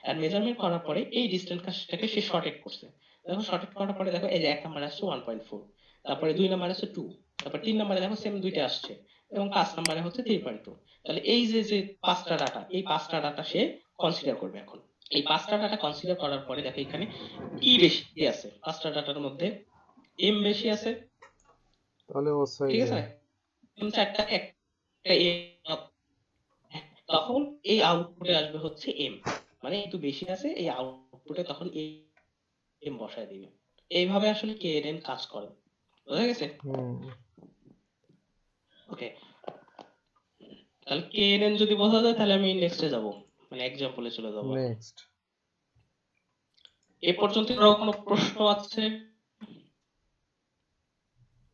আর মেজারমেন্ট করার পরে এই ডিসটেন্সটাকে সে শর্টেড করছে। দেখো শর্টেড করার পরে দেখো এই যে এক নাম্বার আসছে 1.4, তারপরে 2 নাম্বার আসছে 2, তারপর 3 নাম্বারে দেখো সেম দুইটা আসছে, এবং 5 নম্বরে হচ্ছে 3.2। তাহলে এই যে যে পাঁচটা ডাটা, এই পাঁচটা ডাটা সে কনসিডার করবে। এখন এই পাঁচটা ডাটা কনসিডার করার পরে দেখো এখানে কি বেশি আছে, পাঁচটা ডাটার মধ্যে এম বেশি আছে, তাহলে ও ঠিক সাইজে আছে, চারটা একটা এম, তখন এই আউটপুটে আসবে হচ্ছে এম, মানে একটু বেশি আছে, এই আউটপুটে তখন এম বসায় দিবে। এইভাবে আসলে কেএনএন কাজ করে, বোঝা গেছে? ওকে, তাহলে কেএনএন যদি বোঝা যায় তাহলে আমি নেক্সটে যাব, মানে এক্সাম্পলে চলে যাব। নেক্সট। এ পর্যন্ত আরো কোনো প্রশ্ন আছে?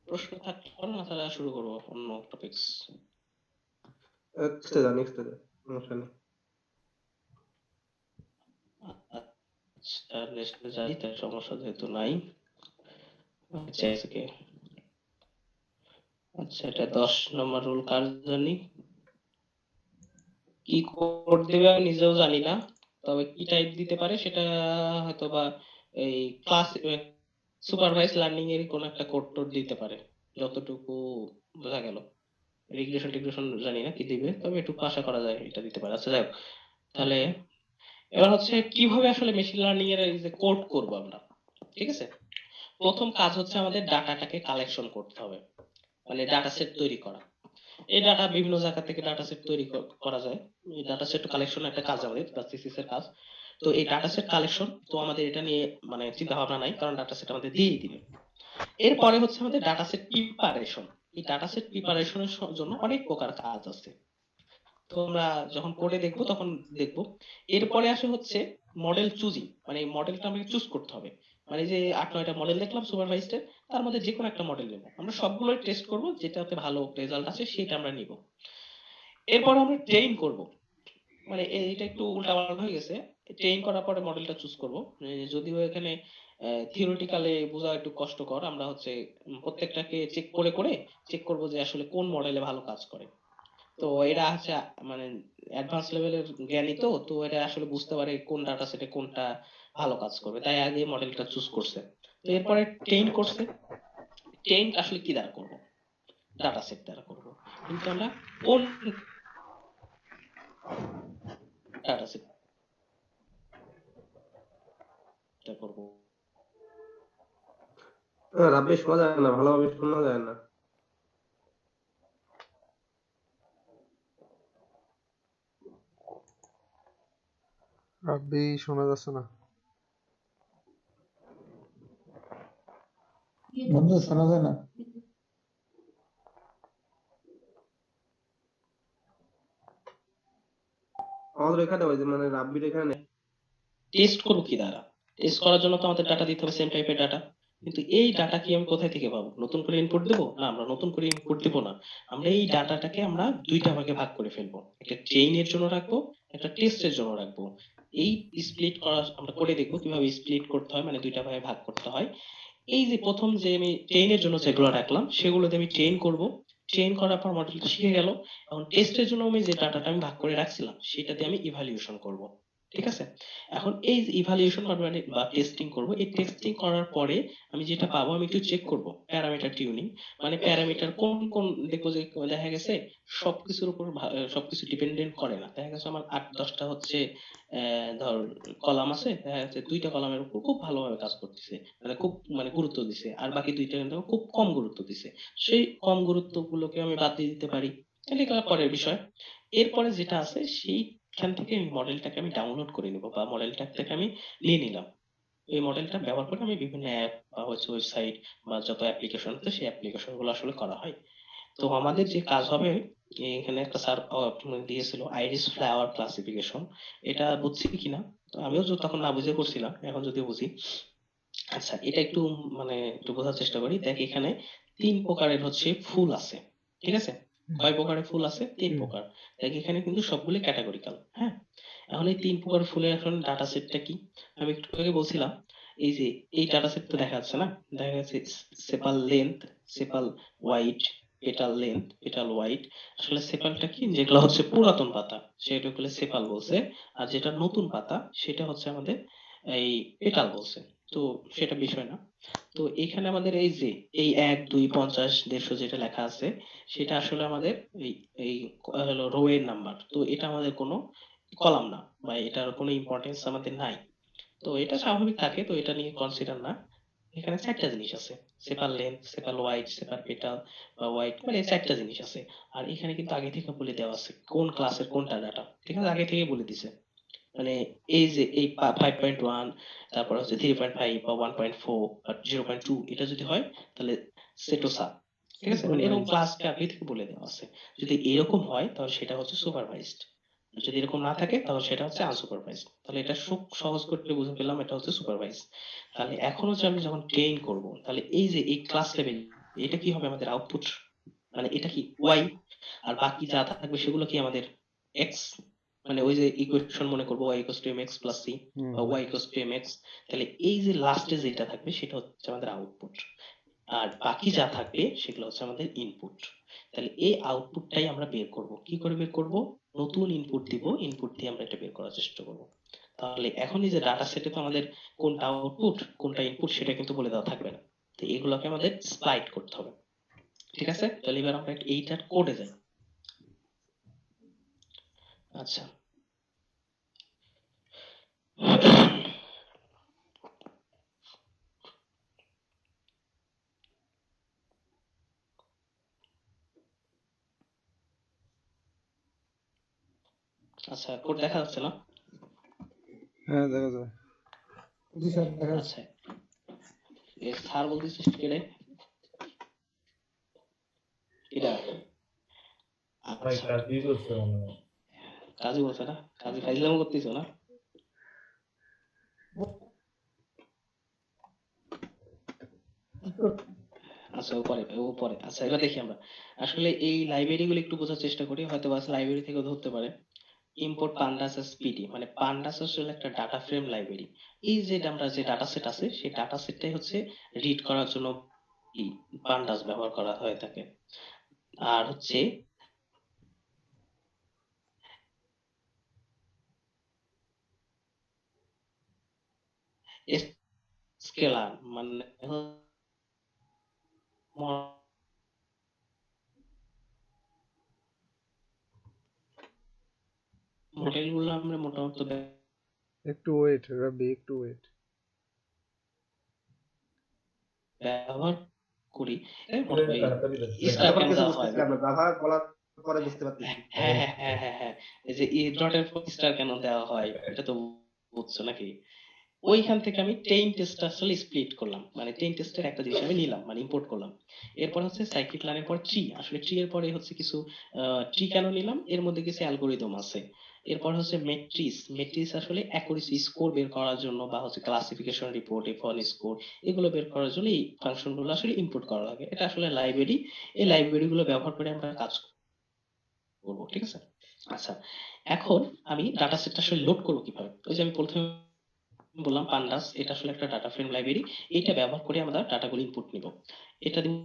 প্রশ্ন থাকলে বলো না, তাহলে শুরু করবো অন্য টপিকস। নেক্সট সমস্যা নেই। আচ্ছা নেক্সটে যাই, তার সমস্যা যেহেতু নাই। আচ্ছা ওকে, আচ্ছা এটা 10 নম্বর রুল কার জানি, কি কোড দেবে আমি নিজেও জানি না, তবে কি টাইপ দিতে পারে সেটা হয়তো বা এই ক্লাস সুপারভাইজ লার্নিং এর কোন একটা কোড টোড দিতে পারে, যতটুকু বোঝা গেল। রিগ্রেশন টিগ্রেশন জানি না কি দিবে, তবে একটু আশা করা যায় এটা দিতে পারে। আচ্ছা যাই হোক, তাহলে এবার হচ্ছে কিভাবে আসলে মেশিন লার্নিং এর এই যে কোড করব আমরা, ঠিক আছে? প্রথম কাজ হচ্ছে আমাদের ডাটাটাকে কালেকশন করতে হবে, মানে ডাটা সেট তৈরি করা। এই ডাটা বিভিন্ন জায়গা থেকে ডাটা সেট তৈরি করা যায়। এই ডাটা সেট কালেকশন একটা কাজ আমাদের সিসিএস এর কাজ। তো এই ডাটা সেট কালেকশন তো আমাদের এটা নিয়ে মানে চিন্তা ভাবনা নাই, কারণ ডাটা সেট আমাদের দিয়েই দিবে। এরপরে হচ্ছে আমাদের ডাটা সেট প্রিপারেশন। এই ডাটা সেট প্রিপারেশনের জন্য অনেক প্রকার কাজ আছে, তো আমরা যখন কোডে দেখবো তখন দেখবো। এরপরে আসে হচ্ছে মডেল চুজিং, মানে এই মডেলটা আমাকে চুজ করতে হবে। মানে যে 8-9টা মডেল দেখলাম সুপারভাইজড, তার মধ্যে যে কোনো একটা মডেল নেব, আমরা সবগুলোই টেস্ট করব, যেটাতে ভালো রেজাল্ট আছে সেটা আমরা নিব। এরপর আমরা ট্রেন করব, মানে এইটা একটু উল্টাপাল্টা হয়ে গেছে। ট্রেন করার পরে মডেলটা চুজ করব। যদিও এখানে থিওরিটিক্যালে বোঝা একটু কষ্টকর, আমরা হচ্ছে প্রত্যেকটাকে চেক করে করে চেক করব যে আসলে কোন মডেলে ভালো কাজ করে। তো এরা হচ্ছে মানে অ্যাডভান্স লেভেলের জ্ঞানী, তো তো এরা আসলে বুঝতে পারে কোন ডাটা সেটে কোনটা ভালো কাজ করবে, তাই আগে মডেলটা চুজ করছে। তো এরপরে ট্রেন করছে। ট্রেন আসলে কি দ্বারা করব? ডাটা সেট দ্বারা করব, কিন্তু আমরা কোন ডাটা সেটটা করব? রাব্বি শোনা যায় না, ভালোভাবে শোনা যায় না। রাব্বি শোনা যাচ্ছে না। বন্ধু শোনা যায় না। আমাদের এখানে ওই যে মানে রাব্বির এখানে টেস্ট করব কি দ্বারা? টেস্ট করার জন্য তো আমাদের ডাটা দিতে হবে, সেম টাইপের ডাটা। কিন্তু এই ডাটা কি আমি কোথায় থেকে পাবো? নতুন করে ইনপুট দেবো? না, আমরা নতুন করে ইনপুট দেবো না। আমরা এই ডাটাটাকে আমরা দুইটা ভাগে ভাগ করে ফেলবো, একটা ট্রেইনের জন্য রাখবো, একটা টেস্টের জন্য রাখবো। এই স্প্লিট করা আমরা করে দেখবো কিভাবে স্প্লিট করতে হয়, মানে দুইটা ভাগে ভাগ করতে হয়। এই যে প্রথম যে আমি ট্রেনের জন্য যেগুলো রাখলাম সেগুলোতে আমি ট্রেন করব। ট্রেন করার পর মডেলটা শিখে গেল। এখন টেস্টের জন্য আমি যে ডাটাটা আমি ভাগ করে রাখছিলাম সেটাতে আমি ইভালুয়েশন করব, ঠিক আছে? এখন এই ইভালুয়েশন মানে বা টেস্টিং করব, এই টেস্টিং করার পরে আমি যেটা পাবো আমি একটু চেক করব প্যারামিটার টিউনিং, মানে প্যারামিটার কোন কোন দেখবো যে দেখা গেছে সবকিছুর উপর সবকিছু ডিপেন্ডেন্ট করে না। দেখা গেছে আমার 8-10টা হচ্ছে ধর কলাম আছে, দেখা যাচ্ছে 2টা কলামের উপর খুব ভালোভাবে কাজ করতেছে, মানে খুব মানে গুরুত্ব দিছে, আর বাকি 2টা কিন্তু খুব কম গুরুত্ব দিছে। সেই কম গুরুত্ব গুলোকে আমি বাদ দিয়ে দিতে পারি, এটা পরের বিষয়। এরপরে যেটা আছে সেইখান থেকে আমি মডেলটাকে আমি ডাউনলোড করে নিব, বা মডেলটা থেকে আমি নিয়ে নিলাম। এই মডেলটা ব্যবহার করে আমি বিভিন্ন অ্যাপ বা হচ্ছে ওয়েবসাইট বা যত অ্যাপ্লিকেশন আছে সেই অ্যাপ্লিকেশন গুলো আসলে করা হয়। তো আমাদের যে কাজ হবে, এখানে একটা স্যার দিয়েছিল আইরিস ফ্লাওয়ার ক্লাসিফিকেশন, এটা বুঝছি কিনা, তো আমিও তখন না বুঝে করছিলাম, এখন যদি বুঝি। আচ্ছা এটা একটু মানে একটু বোঝার চেষ্টা করি। দেখ এখানে 3 প্রকারের হচ্ছে ফুল আছে, ঠিক আছে? কয় প্রকারের ফুল আছে? 3 প্রকার। দেখ এখানে কিন্তু সবগুলো ক্যাটাগরিক্যাল, হ্যাঁ। এখন এই 3 প্রকার ফুলের এখন ডাটা সেটটা কি? আমি একটু আগে বলছিলাম, এই যে এই ডাটা সেট তো দেখা যাচ্ছে না, দেখা যাচ্ছে সেপাল length, সেপাল wide, petal length, petal wide. আসলে সেপালটা কি? যেগুলো হচ্ছে পুরাতন পাতা সেটাকে সেপাল বলছে, আর যেটা নতুন পাতা সেটা হচ্ছে আমাদের এই পেটাল বলছে। তো সেটা বিষয় না। তো এখানে আমাদের এই যে এই 1 2 50 150 যেটা লেখা আছে সেটা আসলে আমাদের এই এই হলো রো এর নাম্বার। তো এটা আমাদের কোনো কলাম না বা এটার কোনো ইম্পর্টেন্স আমাদের নাই। তো এটা স্বাভাবিক থাকে, তো এটা নিয়ে কনসিডার না। এখানে চারটা জিনিস আছে, সেপার লেন্থ, সেপার ওয়াইড, সেপার পেটাল বা ওয়াইড, মানে চারটা জিনিস আছে। আর এখানে কিন্তু আগে থেকে বলে দেওয়া আছে কোন ক্লাসের কোনটা ডাটা, ঠিক আছে, আগে থেকে বলে দিছে। মানে এই যে এই 5.1 তারপর হচ্ছে 3.5 বা 1.4 বা 0.2 এটা যদি হয় তাহলে সেটোসা, ঠিক আছে, মানে এরকম ক্লাসটা আগে থেকে বলে দেওয়া আছে। যদি এরকম হয় তাহলে সেটা হচ্ছে সুপারভাইজড, যদি এরকম না থাকে তাহলে সেটা হচ্ছে আনসুপারভাইজড। তাহলে এটা সহজ করতে বুঝে পেলাম এটা হচ্ছে সুপারভাইজ। তাহলে এখন হচ্ছে আমি যখন ট্রেন করব তাহলে এই যে এই ক্লাস লেভেল এটা কি হবে আমাদের আউটপুট, মানে এটা কি ওয়াই, আর বাকি যা থাকবে সেগুলো কি আমাদের এক্স। মানে ওই যে ইকুয়েশন মনে করবো y equals to mx plus c বা y ইকুয়ালস টু mx, তাহলে এই যে লাস্টে যেটা থাকবে সেটা হচ্ছে আমাদের আউটপুট, আর বাকি যা থাকবে সেগুলো হচ্ছে আমাদের ইনপুট। তাহলে এই আউটপুটটাই আমরা বের করব, কি করে বের করব, নতুন ইনপুট দিব, ইনপুট দিয়ে আমরা এটা বের করার চেষ্টা করব। তাহলে এখন এই যে ডাটা সেটে তো আমাদের কোনটা আউটপুট কোনটা ইনপুট সেটা কিন্তু বলে দেওয়া থাকবে না। তো এগুলোকে আমাদের স্প্লাইট করতে হবে, ঠিক আছে। তাহলে এবার আমরা এইটার কোডে যাই। আচ্ছা, আচ্ছা কোড দেখা যাচ্ছে না? হ্যাঁ দেখা যায়। জি স্যার দেখা যাচ্ছে। আচ্ছা, এ স্যার বলতেছিস কেডে এটা? ভাই আচ্ছা, কাজই করছে মনে হয়। কাজী বলছে না, কাজী ফাইজলামো করতেছো না? আচ্ছা ও পরে আচ্ছা এবার দেখি আমরা আসলে এই লাইব্রেরি গুলো একটু বোঝার চেষ্টা করি, হয়তো বাস লাইব্রেরি থেকে ধরতে পারে। ইম্পোর্ট পান্ডাস এস পিডি, মানে পান্ডাস আসলে একটা ডাটা ফ্রেম লাইব্রেরি। এই যে আমরা যে ডাটা সেট আছে সেই ডাটা সেটটাই হচ্ছে রিড করার জন্য কি পান্ডাস ব্যবহার করা হয়ে থাকে। আর হচ্ছে স্কেলার মানে মডেল গুলো আমরা মোটামুটি একটু ওয়েট রাব্বি, একটু ওয়েট। ব্যবহার করি। তাড়াতাড়ি স্টার এতক্ষণ কেন কিছু দেওয়া হয়? বুঝতেছিলাম না, ব্যবহার বলার পরে বুঝতে পারতেছি। হ্যাঁ, এই যে ই ডটের পর স্টার কেন দেওয়া হয় এটা তো বুঝছো নাকি? ওইখান থেকে আমি টেইন টেস্ট আসলে স্প্লিট করলাম, মানে টেইন টেস্টের একটা জিনিস আমি নিলাম, মানে ইম্পোর্ট করলাম। এরপর হচ্ছে সাইকিট লার্নের পর ট্রি, আসলে ট্রি এর পরে হচ্ছে কিছু ট্রি কেন নিলাম, এর মধ্যে কিছু অ্যালগোরিদম আছে। এরপর হচ্ছে মেট্রিক্স, মেট্রিক্স আসলে অ্যাকুরেসি স্কোর বের করার জন্য বা হচ্ছে ক্লাসিফিকেশন রিপোর্ট, এফ1 স্কোর, এগুলো বের করার জন্য এই ফাংশন গুলো আসলে ইম্পোর্ট করা লাগে। এটা আসলে লাইব্রেরি, এই লাইব্রেরি গুলো ব্যবহার করে আমরা কাজ করবো, ঠিক আছে। আচ্ছা, এখন আমি ডাটা সেটটা আসলে লোড করবো কিভাবে, ওই যে আমি প্রথমে বললাম পান্ডাস, এটা আসলে একটা ডাটা ফ্রেম লাইব্রেরি। এটা ব্যবহার করে আমরা ডাটাগুলো ইনপুট নিব। এটা দিব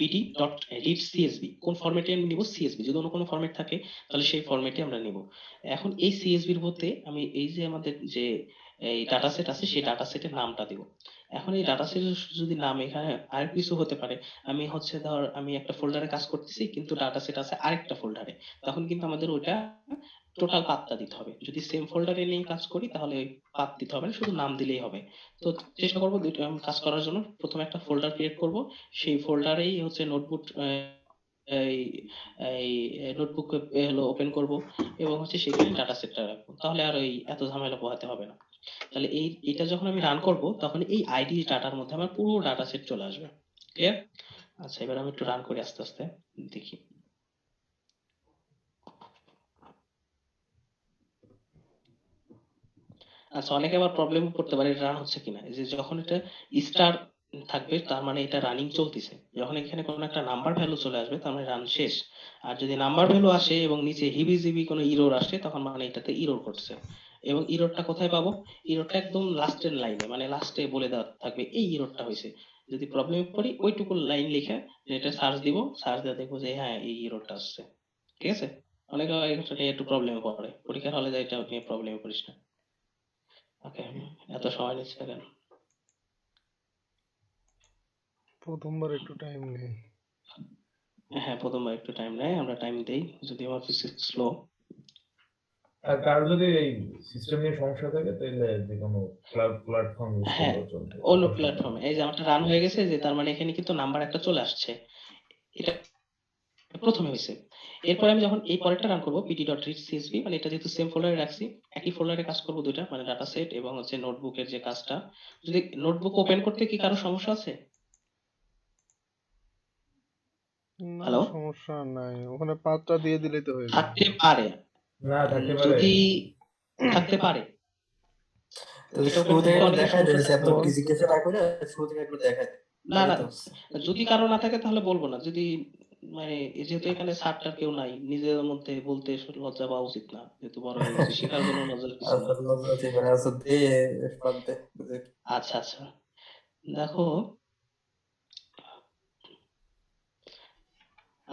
পিডি ডট রিড সিএসভি, কোন ফরম্যাটে আমি নিব, সিএসভি, যদি অন্য কোনো ফরম্যাট থাকে তাহলে সেই ফরম্যাটে আমরা নিব। এখন এই সিএসভির মধ্যে আমি এই যে আমাদের যে এই ডাটা সেট আছে সেই ডাটা সেটের নামটা দিব। এখন এই ডাটা সেটের যদি নাম এখানে আর কিছু হতে পারে, আমি হচ্ছে ধর আমি একটা ফোল্ডারে কাজ করতেছি কিন্তু ডাটা সেট আছে আরেকটা ফোল্ডারে, তখন কিন্তু আমাদের ওইটা টোটাল পাতটা দিতে হবে। যদি সেম ফোল্ডারে নিয়ে কাজ করি তাহলে ওই পাত দিতে হবে না, শুধু নাম দিলেই হবে। তো চেষ্টা করবো দুইটা কাজ করার জন্য। প্রথমে একটা ফোল্ডার ক্রিয়েট করব, সেই ফোল্ডারেই হচ্ছে নোটবুক এই এই নোটবুক হলো ওপেন করব এবং হচ্ছে সেখানে ডাটা সেটটা রাখবো, তাহলে আর ওই এত ঝামেলা পোহাতে হবে না। তাহলে এটা যখন আমি রান করব তখন এই আইডি ডাটার মধ্যে আমার পুরো ডাটা সেট চলে আসবে। ক্লিয়ার? আচ্ছা এবার আমি একটু রান করি আস্তে আস্তে, দেখি। আচ্ছা, অনেকে আবার প্রবলেম পড়তে পারে রান হচ্ছে কিনা, এই যে যখন এটা স্টার থাকবে তার মানে এটা রানিং চলতেছে, যখন এখানে কোনো একটা নাম্বার ভ্যালু চলে আসবে তার মানে রান শেষ। আর যদি নাম্বার ভ্যালু আসে এবং নিচে হিবি জিবি কোনো ইরোর আসে তখন মানে এটাতে ইরোর করছে। এবং ইরোরটা কোথায় পাবো, ইরোরটা একদম লাস্টের লাইনে, মানে লাস্টে বলে দেওয়া থাকবে এই ইরোরটা হয়েছে। যদি প্রবলেমে পড়ি ওইটুকু লাইন লিখে এটা সার্চ দিব, সার্চ দিয়ে দেখবো যে হ্যাঁ এই ইরোরটা আসছে, ঠিক আছে। অনেকে এটা নিয়ে একটু প্রবলেমে পড়ে, পরীক্ষার হলে যায় এটা নিয়ে প্রবলেমে পড়িস না। ওকে, এত সময় নিচ্ছে কেন? প্রথমবার একটু টাইম নেই। হ্যাঁ, প্রথমবার একটু টাইম নেয়, আমরা টাইম দেই, যদি আমার পিসি স্লো। আর কারো যদি এই সিস্টেম নিয়ে সমস্যা থাকে তাহলে যে কোনো ক্লাউড প্ল্যাটফর্ম ইউজ হ্যাঁ, করলেও চলবে, অন্য অসুবিধা প্ল্যাটফর্মে নেই। এই যে আমারটা রান হয়ে গেছে, যে তার মানে এখানে কিন্তু নাম্বার একটা চলে আসছে, এটা প্রথমে হয়েছে। এরপরে আমি যখন এই পরেরটা রান করবো pt.read.csv, মানে এটা যেহেতু সেম ফোল্ডারে রাখছি, একই ফোল্ডারে কাজ করবো দুইটা, মানে ডাটা সেট এবং হচ্ছে নোটবুকের যে কাজটা। যদি নোটবুক ওপেন করতে কি কারো সমস্যা আছে? না, হ্যালো? সমস্যা নাই, ওখানে পাতটা দিয়ে দিলেই তো হয়ে যায়। থাকতে পারে, না থাকতে পারে। যদি থাকতে পারে, তো এটা ওপেন শুরু থেকে করতে একটু অনেকের দেখাই সমস্যা দিয়েছে, এত থাকতে পারে। জিজ্ঞাসা না করে শুরু থেকে একটু দেখাই দেয়। না তাহলে না, তো যদি কারো না থাকে তাহলে বলবো না। যদি মানে যেহেতু এখানে স্যারটার কেউ নাই, নিজের মধ্যে বলতে লজ্জা পাওয়া উচিত না, যেহেতু বড় হয়ে গেছে, শেখার জন্য লজ্জার কিছু আচ্ছা নাই। লজ্জা আছে মানে আচ্ছা দে বাদ দে। আচ্ছা আচ্ছা, দেখো,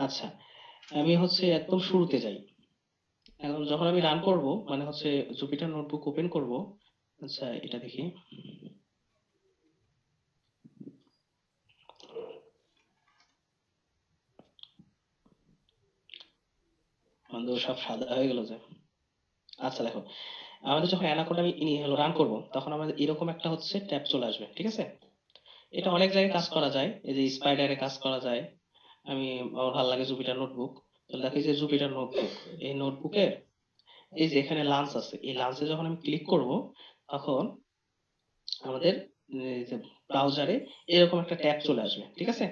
আচ্ছা আমি হচ্ছে একদম শুরুতে যাই। এখন যখন আমি রান করব, মানে হচ্ছে জুপিটার নোটবুক ওপেন করব। আচ্ছা এটা দেখি, আমাদের সব সাদা হয়ে গেল যে। আচ্ছা দেখো, আমাদের যখন অ্যানাকোডা আমি রান করব, তখন আমাদের এরকম একটা হচ্ছে ট্যাব চলে আসবে, ঠিক আছে? এটা অনেক জায়গায় কাজ করা যায়, এই যে স্পাইডারে কাজ করা যায়। আমার ভালো লাগে জুপিটার নোটবুক। তাহলে দেখো এই যে জুপিটার নোটবুক, এই নোটবুকে এই যে এখানে লাঞ্চ আছে, এই লাঞ্চে যখন আমি ক্লিক করব, তখন আমাদের এই যে ব্রাউজারে এরকম একটা ট্যাব চলে আসবে, ঠিক আছে?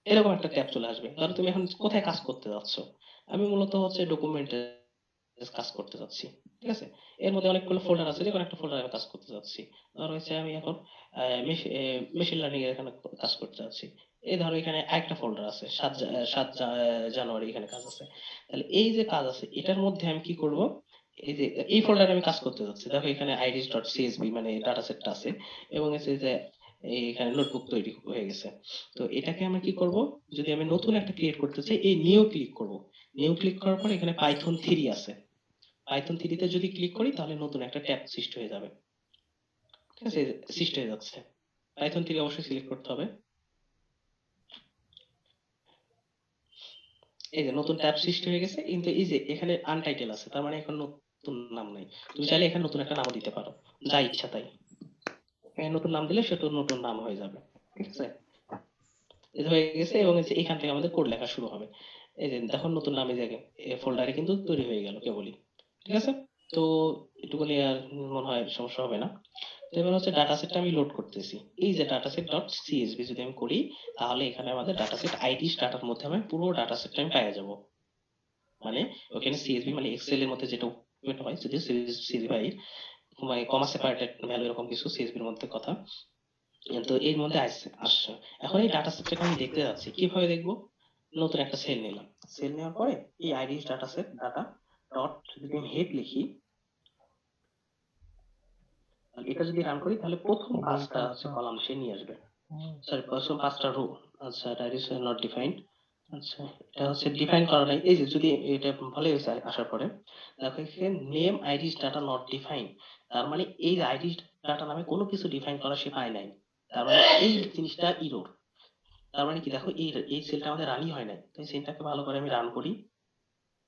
এরকম একটা ট্যাব চলে আসবে। ধরো তুমি এখন কোথায় কাজ করতে যাচ্ছ? আমি মূলত হচ্ছে ডকুমেন্টে কাজ করতে যাচ্ছি, ঠিক আছে? এর মধ্যে অনেকগুলো ফোল্ডার আছে, যে কোনো একটা ফোল্ডারে আমি কাজ করতে যাচ্ছি। ধরো হচ্ছে আমি এখন মেশিন লার্নিং এর এখানে কাজ করতে যাচ্ছি। এই ধরো এখানে আরেকটা ফোল্ডার আছে, 7 জানুয়ারি এখানে কাজ আছে। তাহলে এই যে কাজ আছে, এটার মধ্যে আমি কি করব? এই যে এই ফোল্ডারে আমি কাজ করতে যাচ্ছি, দেখো এখানে iris.csv মানে ডাটা সেটটা আছে, এবং এই যে এখানে নোটবুক তৈরি হয়ে গেছে। তো এটাকে আমরা কি করব? যদি আমি নতুন একটা ক্রিয়েট করতে চাই, এই নিউ ক্লিক করব। নিউ ক্লিক করার পর এখানে পাইথন 3 আছে, পাইথন 3 তে যদি ক্লিক করি, তাহলে নতুন একটা ট্যাব সৃষ্টি হয়ে যাবে, ঠিক আছে? সৃষ্টি হয়ে যাচ্ছে। পাইথন 3 অবশ্যই সিলেক্ট করতে হবে। এই যে নতুন ট্যাব সৃষ্টি হয়ে গেছে, কিন্তু এই যে এখানে আনটাইটেল আছে, তার মানে এখন নতুন নাম নাই। তুমি চাইলে এখানে নতুন একটা নামও দিতে পারো, যা ইচ্ছা তাই। এখানে নতুন নাম দিলে সেটা নতুন নাম হয়ে যাবে, ঠিক আছে? এটা হয়ে গেছে, এবং এই যে এখান থেকে আমাদের কোড লেখা শুরু হবে। এই যে দেখো নতুন নাম এই জায়গায় ফোল্ডারে কিন্তু তৈরি হয়ে গেল কেবলই, ঠিক আছে? তো এটুকুনি আর মনে হয় সমস্যা হবে না। তো এবার হচ্ছে ডাটা সেটটা আমি লোড করতেছি। এই যে ডাটা সেট ডট সিএসভি যদি আমি করি, তাহলে এখানে আমাদের ডাটা সেট আইডি ডাটার মধ্যে আমি পুরো ডাটা সেটটা আমি পেয়ে যাব। মানে ওখানে সিএসভি মানে এক্সেল এর মধ্যে যেটা ওপেন হয়, যদি সিএসভি মানে কমা সেপারেটেড ভ্যালু এরকম কিছু সিএসভি এর মধ্যে কথা। তো এর মধ্যে আসছে। এখন এই ডাটা সেটটাকে আমি দেখতে যাচ্ছি, কিভাবে দেখবো? নতুন একটা সেল নিলাম, সেল নেওয়ার পরে এই ID data set data dot যদি আমি হেড লিখি, এটা যদি রান করি, তাহলে প্রথম 5টা হচ্ছে কলাম সে নিয়ে আসবে। সরি, প্রথম 5টা রো। আচ্ছা, দ্যাট ইজ নট ডিফাইন্ড। আচ্ছা, এটা হচ্ছে ডিফাইন করা নাই। এই যে যদি এটা ভালো হয়েছে আসার পরে, দেখো এখানে name ID data not define, তার মানে এই আইডি ডাটা নামে কোনো কিছু ডিফাইন করা সে পায় নাই। তার মানে এই জিনিসটা ইরোর। তার মানে কি, দেখো এই সেলটা আমাদের রানই হয় নাই। তো এই সেলটাকে ভালো করে আমি রান করি,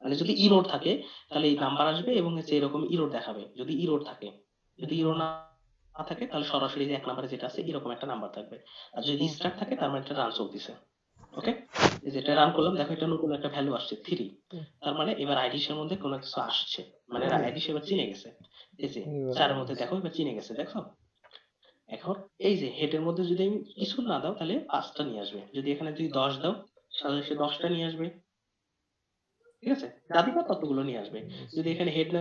মানে যদি ইরোর থাকে তাহলে এই নাম্বার আসবে, এবং হচ্ছে এরকম ইরোর দেখাবে যদি ইরোর থাকে। যদি ইরোর না না থাকে, তাহলে সরাসরি যে 1 নম্বরে যেটা আছে এরকম একটা নাম্বার থাকবে। আর যদি স্টার্ট থাকে, তার মানে এটা রান চলতেছে। ওকে, এই যেটা রান করলাম, দেখো এটা নতুন একটা ভ্যালু আসছে 3। তার মানে এবার আইডিস এর মধ্যে কোনো কিছু আসছে, মানে আইডিস এবার চিনে গেছে। এই যে 4 এর মধ্যে দেখো এবার চিনে গেছে, দেখো। এখন এই যে হেডের মধ্যে যদি আমি কিছু না দাও, তাহলে 5টা নিয়ে আসবে। যদি এখানে তুমি 10 দাও, তাহলে সে 10টা নিয়ে আসবে, ঠিক আছে? যা দিবা ততগুলো নিয়ে আসবে। যদি এখানে হেড না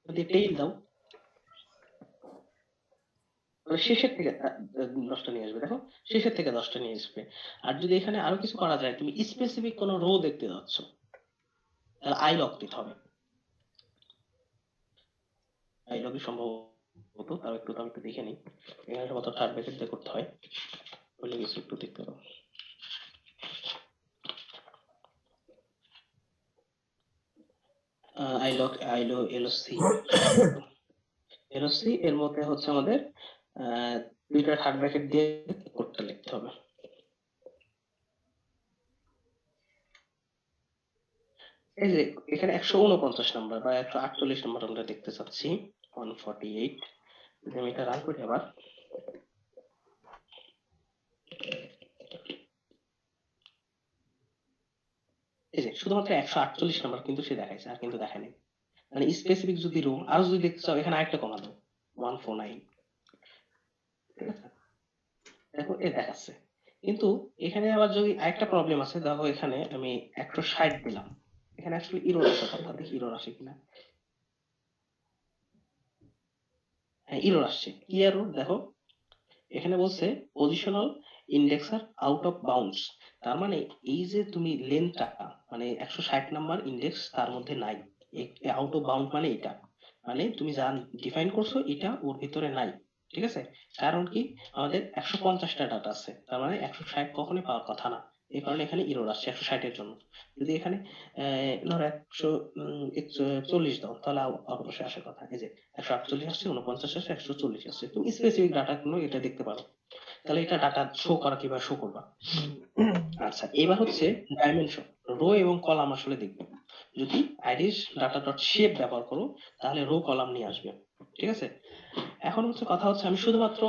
দিয়ে টেইল দাও, তাহলে শেষের থেকে 10টা নিয়ে আসবে, দেখো শেষের থেকে 10টা নিয়ে আসবে। আর যদি এখানে আরো কিছু করা যায়, তুমি স্পেসিফিক কোনো রো দেখতে যাচ্ছ, তাহলে আই লক দিতে হবে। আই লকই সম্ভবত, তাও একটু আমি একটু দেখে নিই। এখানে সম্ভবত থার্ড ব্র্যাকেট দিয়ে করতে হয়, বলে গেছি, একটু দেখতে দাও। আইলো এলওসি এর মধ্যে হচ্ছে আমাদের দুইটা থার্ড ব্র্যাকেট দিয়ে কোডটা লিখতে হবে। এই যে এখানে 149 নাম্বার বা 148 নাম্বার আমরা দেখতে চাচ্ছি 148। যদি আমি এটা রান করি আবার, এই যে শুধুমাত্র 148 নাম্বার কিন্তু সে দেখাইছে, আর কিন্তু দেখায় নাই। মানে স্পেসিফিক যদি রো আরো যদি দেখতে চাও এখানে আরেকটা কমা দাও 149, ঠিক আছে? দেখো এ দেখাচ্ছে, কিন্তু এখানে আবার যদি আরেকটা প্রবলেম আছে, দেখো এখানে আমি 160 দিলাম, এখানে আসলে ইরর আসার কথা, দেখি ইরর আসে কিনা। হ্যাঁ ইরর আসছে, কি এরর দেখো, এখানে বলছে পজিশনাল ইন্ডেক্সার আউট অফ বাউন্ডস। তার মানে এই যে তুমি লেনটা মানে 160 নাম্বার ইন্ডেক্স তার মধ্যে নাই, আউট অফ বাউন্ড মানে এটা, মানে তুমি যা ডিফাইন করছো এটা ওর ভিতরে নাই, ঠিক আছে? কারণ কি, আমাদের 150টা ডাটা আছে, তার মানে 160 কখনোই পাওয়ার কথা না, এই কারণে এখানে ইরর আসছে 160 এর জন্য। যদি এখানে ধরো 140 দাও তাহলে অবশ্যই আসার কথা। এই যে 148 আসছে, 49 আসছে, 140 আসছে, তুমি স্পেসিফিক ডাটা গুলো এটা দেখতে পারো। তাহলে এটা ডাটা শো করা কিভাবে শো করবা? আচ্ছা এবার হচ্ছে ডাইমেনশন, রো এবং কলাম আসলে দেখবে। যদি আইরিশ ডাটা ডট শেপ ব্যবহার করো তাহলে রো কলাম নিয়ে আসবে, ঠিক আছে? এখন হচ্ছে কথা হচ্ছে আমি শুধুমাত্র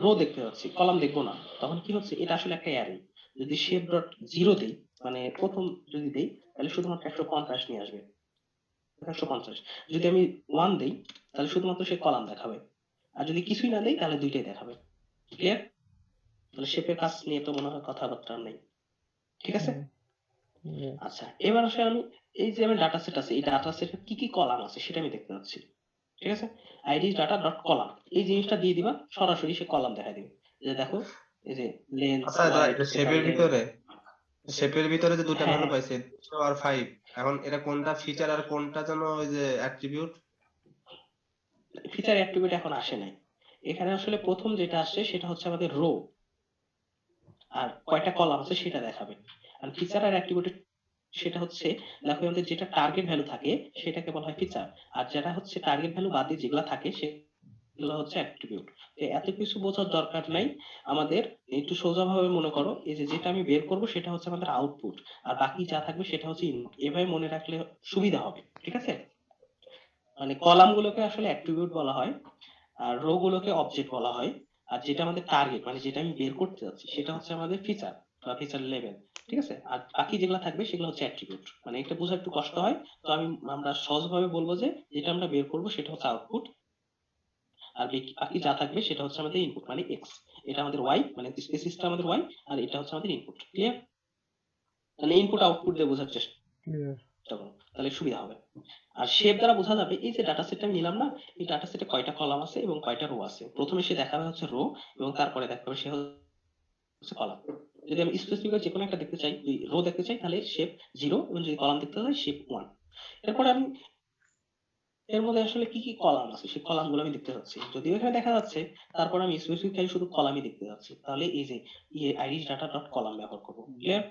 রো দেখতে যাচ্ছি, কলাম দেখবো না, তখন কি হচ্ছে, এটা আসলে একটা অ্যারে। যদি শেপ ডট জিরো দেই, মানে প্রথম যদি দেই, তাহলে শুধুমাত্র 150 নিয়ে আসবে, 150। যদি আমি 1 দেই তাহলে শুধুমাত্র সে কলাম দেখাবে, আর যদি কিছুই না দেই তাহলে দুইটাই দেখাবে। ক্লিয়ার? তাহলে শেপের কাজ নিয়ে তো মনে হয় কথাবার্তা নেই, ঠিক আছে? আচ্ছা এবার আসলে আমি এই যে আমি ডাটা সেট আছে, এই ডাটা সেটে কি কি কলাম আছে সেটা আমি দেখতে পাচ্ছি, ঠিক আছে? আইডি ডাটা ডট কলাম এই জিনিসটা দিয়ে দিবা, সরাসরি সে কলাম দেখা দিবে। যে দেখো এই যে লেন্থ, আচ্ছা দাদা, ওয়াইড, এটা সেটার লেন্থ। শেপের ভিতরে যে দুটা হ্যাঁ ভ্যালু হ্যাঁ, পাইছে 2 আর 5, এখন এটা কোনটা ফিচার আর কোনটা যেন ওই যে অ্যাট্রিবিউট? ফিচার অ্যাট্রিবিউট এখন আসে নাই। এখানে আসলে প্রথম যেটা আসছে সেটা হচ্ছে আমাদের রো, আর কয়টা কলাম আছে সেটা দেখাবে। আর ফিচার আর অ্যাট্রিবিউট সেটা হচ্ছে, দেখো আমাদের যেটা টার্গেট ভ্যালু থাকে সেটাকে বলা হয় ফিচার, আর যেটা হচ্ছে টার্গেট ভ্যালু বাদ দিয়ে যেগুলা থাকে সেগুলো হচ্ছে অ্যাট্রিবিউট। এত কিছু বোঝার দরকার নাই আমাদের, একটু সোজাভাবে মনে করো, এই যে যেটা আমি বের করব সেটা হচ্ছে আমাদের আউটপুট, আর বাকি যা থাকবে সেটা হচ্ছে ইনপুট। এভাবে মনে রাখলে সুবিধা হবে, ঠিক আছে? মানে কলাম গুলোকে আসলে অ্যাট্রিবিউট বলা হয়, আর রো গুলোকে অবজেক্ট বলা হয়, আর যেটা আমাদের টার্গেট মানে যেটা আমি বের করতে যাচ্ছি সেটা হচ্ছে আমাদের ফিচার বা ফিচার লেভেল, ঠিক আছে? আর বাকি যেগুলো থাকবে সেগুলো হচ্ছে অ্যাট্রিবিউট। মানে এটা বোঝা একটু কষ্ট হয়, তো আমরা সহজভাবে বলবো যে যেটা আমরা বের করবো সেটা হচ্ছে আউটপুট, আর বাকি যা থাকবে সেটা হচ্ছে আমাদের ইনপুট মানে এক্স। এটা আমাদের ওয়াই, মানে স্পেসিসটা আমাদের ওয়াই, আর এটা হচ্ছে আমাদের ইনপুট। ক্লিয়ার? মানে ইনপুট আউটপুট দিয়ে বোঝার চেষ্টা ক্লিয়ার। করো, তাহলে সুবিধা হবে। আর শেপ দ্বারা বোঝা যাবে, এই যে ডাটা সেটটা আমি নিলাম না, এই ডাটা সেটে কয়টা কলাম আছে এবং কয়টা রো আছে। প্রথমে সে দেখাবে হচ্ছে রো, এবং তারপরে দেখাবে সে হচ্ছে কলাম। যদি আমি স্পেসিফিক যে কোনো একটা দেখতে চাই, রো দেখতে চাই, তাহলে শেপ 0, এবং যদি কলাম দেখতে চাই শেপ 1। এরপরে আমি এর মধ্যে আসলে কি কি কলাম আছে সেই কলাম গুলো আমি দেখতে যাচ্ছি, যদিও এখানে দেখা যাচ্ছে, তারপর আমি স্পেসিফিক্যালি শুধু কলামই দেখতে যাচ্ছি, তাহলে এই যে আইরিশ ডাটা ডট কলাম ব্যবহার করবো। ক্লিয়ার?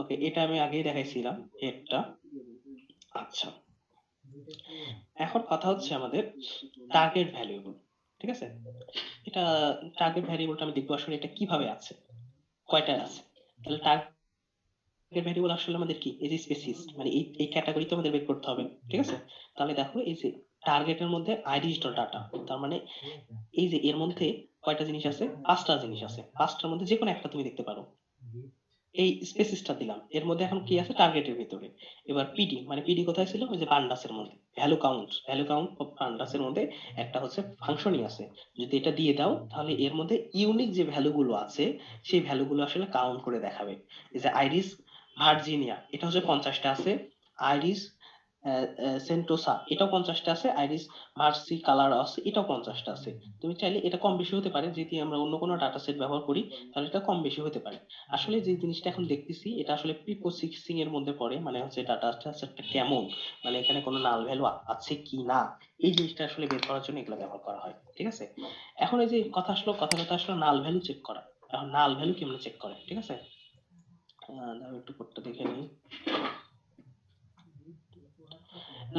ওকে, এটা আমি আগেই দেখাইছিলাম একটা। আচ্ছা এখন কথা হচ্ছে আমাদের টার্গেট ভ্যারিয়েবল, ঠিক আছে? এটা টার্গেট ভ্যারিয়েবলটা আমি দেখবো আসলে এটা কিভাবে আছে, কয়টা আছে। তাহলে টার্গেট ভ্যারিয়েবল আসলে আমাদের কি, এই যে স্পেসিস মানে এই ক্যাটাগরি তো আমাদের বের করতে হবে, ঠিক আছে? তাহলে দেখো এই যে টার্গেটের মধ্যে আইরিশ ডট ডাটা, তার মানে এই যে এর মধ্যে কয়টা জিনিস আছে, 5টা জিনিস আছে, 5টার মধ্যে যে কোনো একটা তুমি দেখতে পারো। এই স্পেসিসটা দিলাম, এর মধ্যে এখন কি আছে টার্গেটের ভিতরে। এবার পিডি, মানে পিডি কোথায় ছিল, ওই যে পান্ডাসের মধ্যে ভ্যালু কাউন্ট অফ পান্ডাসের মধ্যে একটা হচ্ছে ফাংশনই আছে। যদি এটা দিয়ে দাও তাহলে এর মধ্যে ইউনিক যে ভ্যালুগুলো আছে সেই ভ্যালুগুলো আসলে কাউন্ট করে দেখাবে। এই যে আইরিস ভার্জিনিয়া এটা হচ্ছে 50টা আছে, আইরিস সেন্টোসা এটাও 50টা আছে, আইরিস ভার্সি কালার আছে এটাও 50টা আছে। তুমি চাইলে এটা কম বেশি হতে পারে, যদি আমরা অন্য কোনো ডাটা সেট ব্যবহার করি তাহলে এটা কম বেশি হতে পারে। আসলে যে জিনিসটা এখন দেখতেছি এটা আসলে প্রিপ্রসেসিং এর মধ্যে পড়ে, মানে হচ্ছে ডাটা সেটটা কেমন, মানে এখানে কোনো নাল ভ্যালু আছে কি না, এই জিনিসটা আসলে বের করার জন্য এগুলো ব্যবহার করা হয়, ঠিক আছে? এখন এই যে কথা আসলো নাল ভ্যালু চেক করা। এখন নাল ভ্যালু কেমনে চেক করে, ঠিক আছে? দাঁড়াও একটু কোডটা দেখে নিই।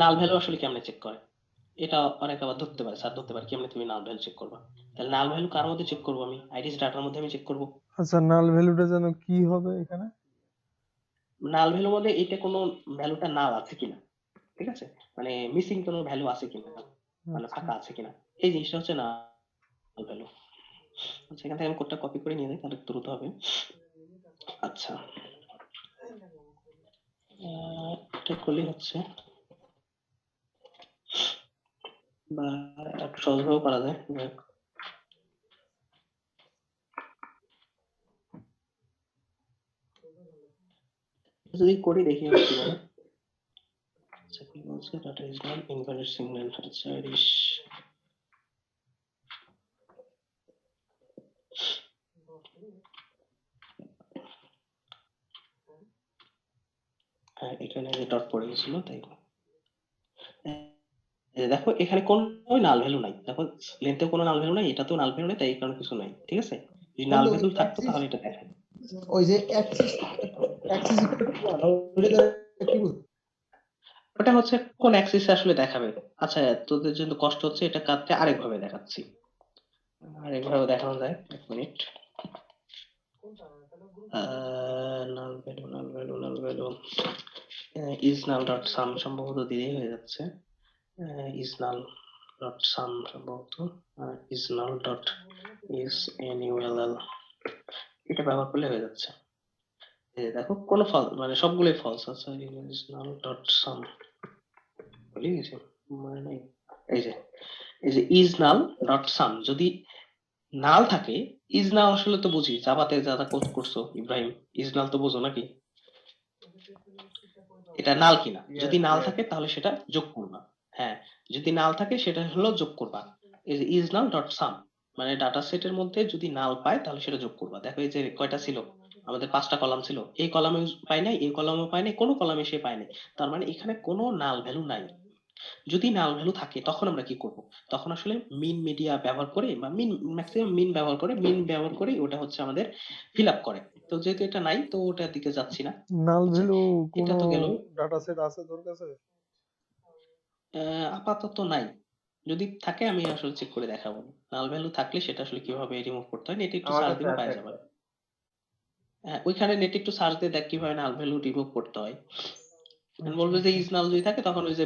নাল ভ্যালু আসলে কেমনে চেক করে, এটা অনেকে আবার ধরতে পারে, স্যার ধরতে পারে কেমনে তুমি নাল ভ্যালু চেক করবা। তাহলে নাল ভ্যালু কার মধ্যে চেক করবো, আমি আইরিস ডাটার মধ্যে আমি চেক করবো। আচ্ছা নাল ভ্যালুটা যেন কি হবে এখানে? নাল ভ্যালু মধ্যে এইটা কোনো ভ্যালুটা নাল আছে কিনা, ঠিক আছে, মানে মিসিং কোনো ভ্যালু আছে কিনা, মানে আচ্ছা ফাঁকা আছে কিনা, এই জিনিসটা হচ্ছে নাল ভ্যালু। আচ্ছা, এখান থেকে আমি কোডটা কপি করে নিয়ে যাই, তাহলে দ্রুত হবে। আচ্ছা, এটা করলেই হচ্ছে, বা একটু সহজভাবে করা যায়। যাই হোক। যদি করি দেখি কি বলে। আচ্ছা, কি বলছে, data is not invalid signal. আচ্ছা, হ্যাঁ, এখানে যে ডট পড়ে গেছিল তাই। দেখো এখানে কোনো নাল ভ্যালু নাই, দেখো লেন্থে কোনো নাল ভ্যালু নাই, এটাতেও নাল ভ্যালু নাই, তাই এই কারণে কিছু নাই, ঠিক আছে। যদি নাল বন্ধু ভ্যালু থাকতো অ্যাক্সিস, তাহলে এটা দেখায়। ওই যে অ্যাক্সিস, অ্যাক্সিস ওইটা দ্বারা কি বুঝ? ওটা হচ্ছে কোন অ্যাক্সিসে আসলে দেখাবে। আচ্ছা, তোদের জন্য কষ্ট হচ্ছে এটা কাটতে, আরেকভাবে দেখাচ্ছি, আরেকভাবে দেখানো যায়, এক minute. Null value, null value, null value is null dot some সম্ভবত দিলেই হয়ে যাচ্ছে। ইজ নাল ডট সাম সম্ভবত, is null dot is N U L L, এটা ব্যবহার করলে হয়ে যাচ্ছে। এই যে দেখো কোনো ফল, মানে সবগুলোই ফলস। আচ্ছা, ইজ নাল ডট সাম ভুলে গেছি, মনে নাই। এই যে, এই যে ইজ নাল ডট সাম, যদি নাল থাকে, ইজ নাল আসলে তো বুঝি, জাভাতে যারা কোড করছো ইব্রাহিম, ইজ নাল তো বোঝো নাকি, এটা নাল কিনা। যদি ইয়েস নাল ইয়েস। থাকে তাহলে সেটা যোগ করবা। হ্যাঁ, যদি নাল থাকে সেটা হলো যোগ করবা। এই যে ইজ নাল ডট সাম, মানে ডাটা সেটের মধ্যে যদি নাল পায় তাহলে সেটা যোগ করবা। দেখো এই যে কয়টা ছিল, আমাদের 5টা কলাম ছিল, এই কলামে পাই নাই, এই কলামে পাই নাই, কোনো কলামে সে পায় নাই, তার মানে এখানে কোনো নাল ভ্যালু নাই। যদি নাল ভ্যালু থাকে তখন আমরা কি করব, তখন আসলে মিন মিডিয়া ব্যবহার করে, বা মিন, ম্যাক্সিমাম মিন ব্যবহার করে ওটা হচ্ছে আমাদের ফিল আপ করে। তো যেহেতু এটা নাই, তো ওটার দিকে যাচ্ছি না। নাল আচ্ছা, ভ্যালু এটা কোনো তো গেল। ডাটা সেট আছে তোর কাছে? আপাতত নাই, যদি থাকে আমি আসলে চেক করে দেখাবো। নাল ভ্যালু থাকলে সেটা আসলে কিভাবে রিমুভ করতে হয়, নেটে একটু আমার সার্চ কাছে দিবা আছে পাই যাবে। একটা। হ্যাঁ, ওইখানে নেটে একটু সার্চ দিয়ে দেখ কিভাবে নাল ভ্যালু রিমুভ করতে হয়। আচ্ছা বলবে যে আচ্ছা, ইজ নাল যদি থাকে তখন ওই যে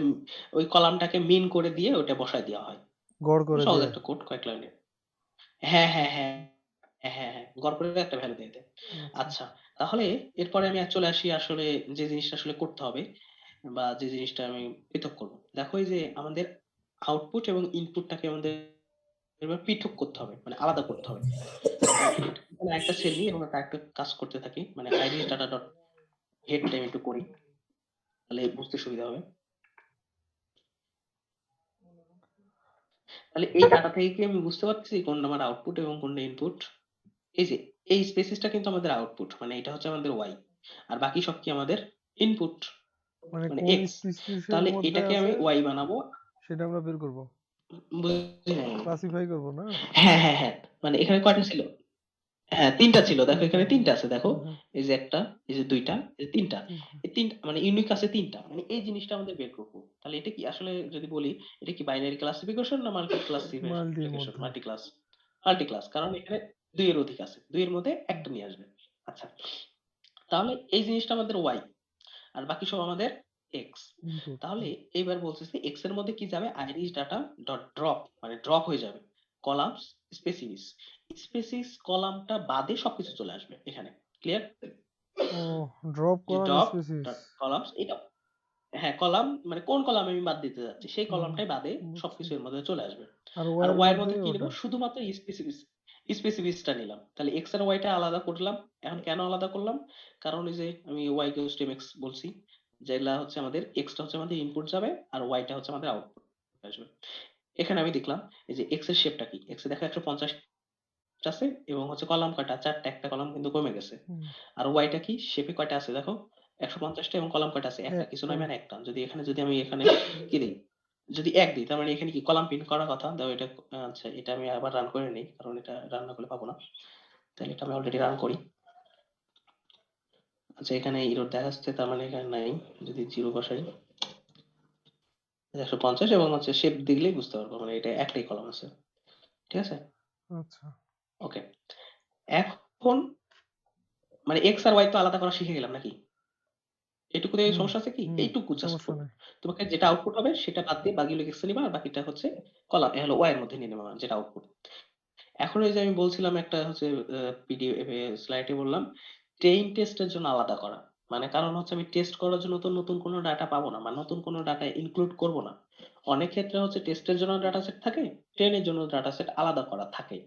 ওই কলামটাকে মিন করে দিয়ে ওটা বসায় দেওয়া হয়। গড় করে সহজ দিয়ে। একটা কোড, কয়েক লাইনে। হ্যাঁ হ্যাঁ হ্যাঁ, হ্যাঁ গড় করে একটা ভ্যালু দিয়ে দেয়। আচ্ছা আচ্ছা, তাহলে এরপরে আমি চলে আসি আসলে যে জিনিসটা আসলে করতে হবে, বা যে জিনিসটা আমি পৃথক করবো। দেখো এই যে আমাদের আউটপুট এবং ইনপুটটাকে আমাদের এবার পৃথক করতে হবে, মানে আলাদা করতে হবে। আমি এখানে একটা সেল নিই এবং একটা কাজ করতে থাকি, মানে iris data dot head time একটু করি, তাহলে বুঝতে সুবিধা হবে। তাহলে এই ডাটা থেকে কি আমি বুঝতে পারছি কোনটা আমার আউটপুট এবং কোনটা ইনপুট। এই যে এই স্পেসিসটা কিন্তু আমাদের আউটপুট, মানে এটা হচ্ছে আমাদের ওয়াই, আর বাকি সব কি আমাদের ইনপুট, মানে মানে কোন এক্স। স্পিসিসের তাহলে মধ্যে এটাকে আছে আমি ওয়াই বানাবো। সেটা আমরা বের করব, বুঝি নাই। ক্লাসিফাই করব না? হ্যাঁ হ্যাঁ হ্যাঁ, মানে এখানে কয়টা ছিল, হ্যাঁ 3টা ছিল, দেখো এখানে 3টা আছে, দেখো হ্যাঁ হ্যাঁ, এই যে একটা, এই যে দুইটা, এই যে 3টা, তিনটা। এই 3টা মানে ইউনিক আছে 3টা, মানে এই জিনিসটা আমাদের বের করবো। তাহলে এটা কি আসলে যদি বলি, এটা কি বাইনারি ক্লাসিফিকেশন না মাল্টি মাল্টির ক্লাসিফিকেশন, মধ্যে। মাল্টি ক্লাস, মাল্টি ক্লাস, কারণ এখানে 2 এর অধিক আছে, 2 এর মধ্যে একটা নিয়ে আসবে। আচ্ছা, তাহলে এই জিনিসটা আমাদের ওয়াই, আর বাকি সব আমাদের এক্স। ইনপুট। তাহলে এইবার বলতেছি এক্স এর মধ্যে কি যাবে, আইরিস ডাটা ডট ড্রপ, মানে ড্রপ হয়ে যাবে কলামস স্পেসিস, স্পেসিস কলামটা বাদে সবকিছু চলে আসবে এখানে। ক্লিয়ার? ও, ড্রপ যে column drop species. Dot columns, এটা, হ্যাঁ কলাম, মানে কোন কলাম আমি বাদ দিতে যাচ্ছি সেই হুম, কলামটাই বাদে বুঝছি। সবকিছু এর মধ্যে চলে আসবে। আর আর ওয়াইয়ের ওয়াই এর মধ্যে মধ্যে কি নেব, ওটা। শুধুমাত্র স্পেসিফিক্সটা নিলাম। তাহলে এক্স আর ওয়াইটা আলাদা করলাম। এখন কেন আলাদা করলাম, কারণ এই যে আমি ওয়াই ইকুয়ালস টু এক্স বলছি, যেগুলা হচ্ছে আমাদের, এক্সটা হচ্ছে আমাদের ইনপুট যাবে আর ওয়াইটা হচ্ছে আমাদের আউটপুট আসবে। এখানে আমি দেখলাম এই যে এক্স এর শেপটা কি, এক্স এ দেখো 150 আছে এবং হচ্ছে কলাম কয়টা, 4টা, একটা কলাম কিন্তু কমে গেছে। হুম, আর ওয়াইটা কি, শেপে কয়টা আছে দেখো, 150টা, এবং কলাম কয়টা আছে, একটা, কিছু একটা। নয় মানে একটা। যদি এখানে যদি আমি এখানে কি দিই, যদি 1 দিই, তার মানে এখানে কি কলাম প্রিন্ট করার কথা দাও এটা। আচ্ছা, এটা আমি আবার রান করে নিই, কারণ এটা রান না করলে পাবো না। তাহলে এটা আমি অলরেডি রান করি। আচ্ছা, এখানে ইরর দেখাচ্ছে, তার মানে এখানে নাই। যদি 0 বসাই, 150, এবং হচ্ছে শেপ দেখলেই বুঝতে পারবো, মানে এটা একটাই কলাম আছে। ঠিক আছে, আচ্ছা, ওকে। এখন মানে এক্স আর ওয়াই তো আলাদা করা শিখে গেলাম নাকি? এটুকু থেকে হুম সমস্যা আছে কি? হুম এইটুকু জাস্ট সমস্যা নাই। তোমাকে যেটা আউটপুট হবে সেটা বাদ দিয়ে বাকিগুলো এক্সে নিবা আর বাকিটা হচ্ছে কলাম হলো ওয়াই এর মধ্যে নিয়ে নেবা যেটা আউটপুট। এখন এই যে আমি বলছিলাম একটা হচ্ছে পিডিএফ স্লাইডে বললাম ট্রেইন টেস্টের জন্য আলাদা করা। মানে কারণ হচ্ছে আমি টেস্ট করার জন্য তো নতুন কোনো ডাটা পাবো না বা নতুন কোনো ডাটা ইনক্লুড করব না। অনেক ক্ষেত্রে হচ্ছে টেস্টের জন্য ডাটা সেট থাকে, ট্রেনের জন্য ডাটা সেট আলাদা করা থাকে।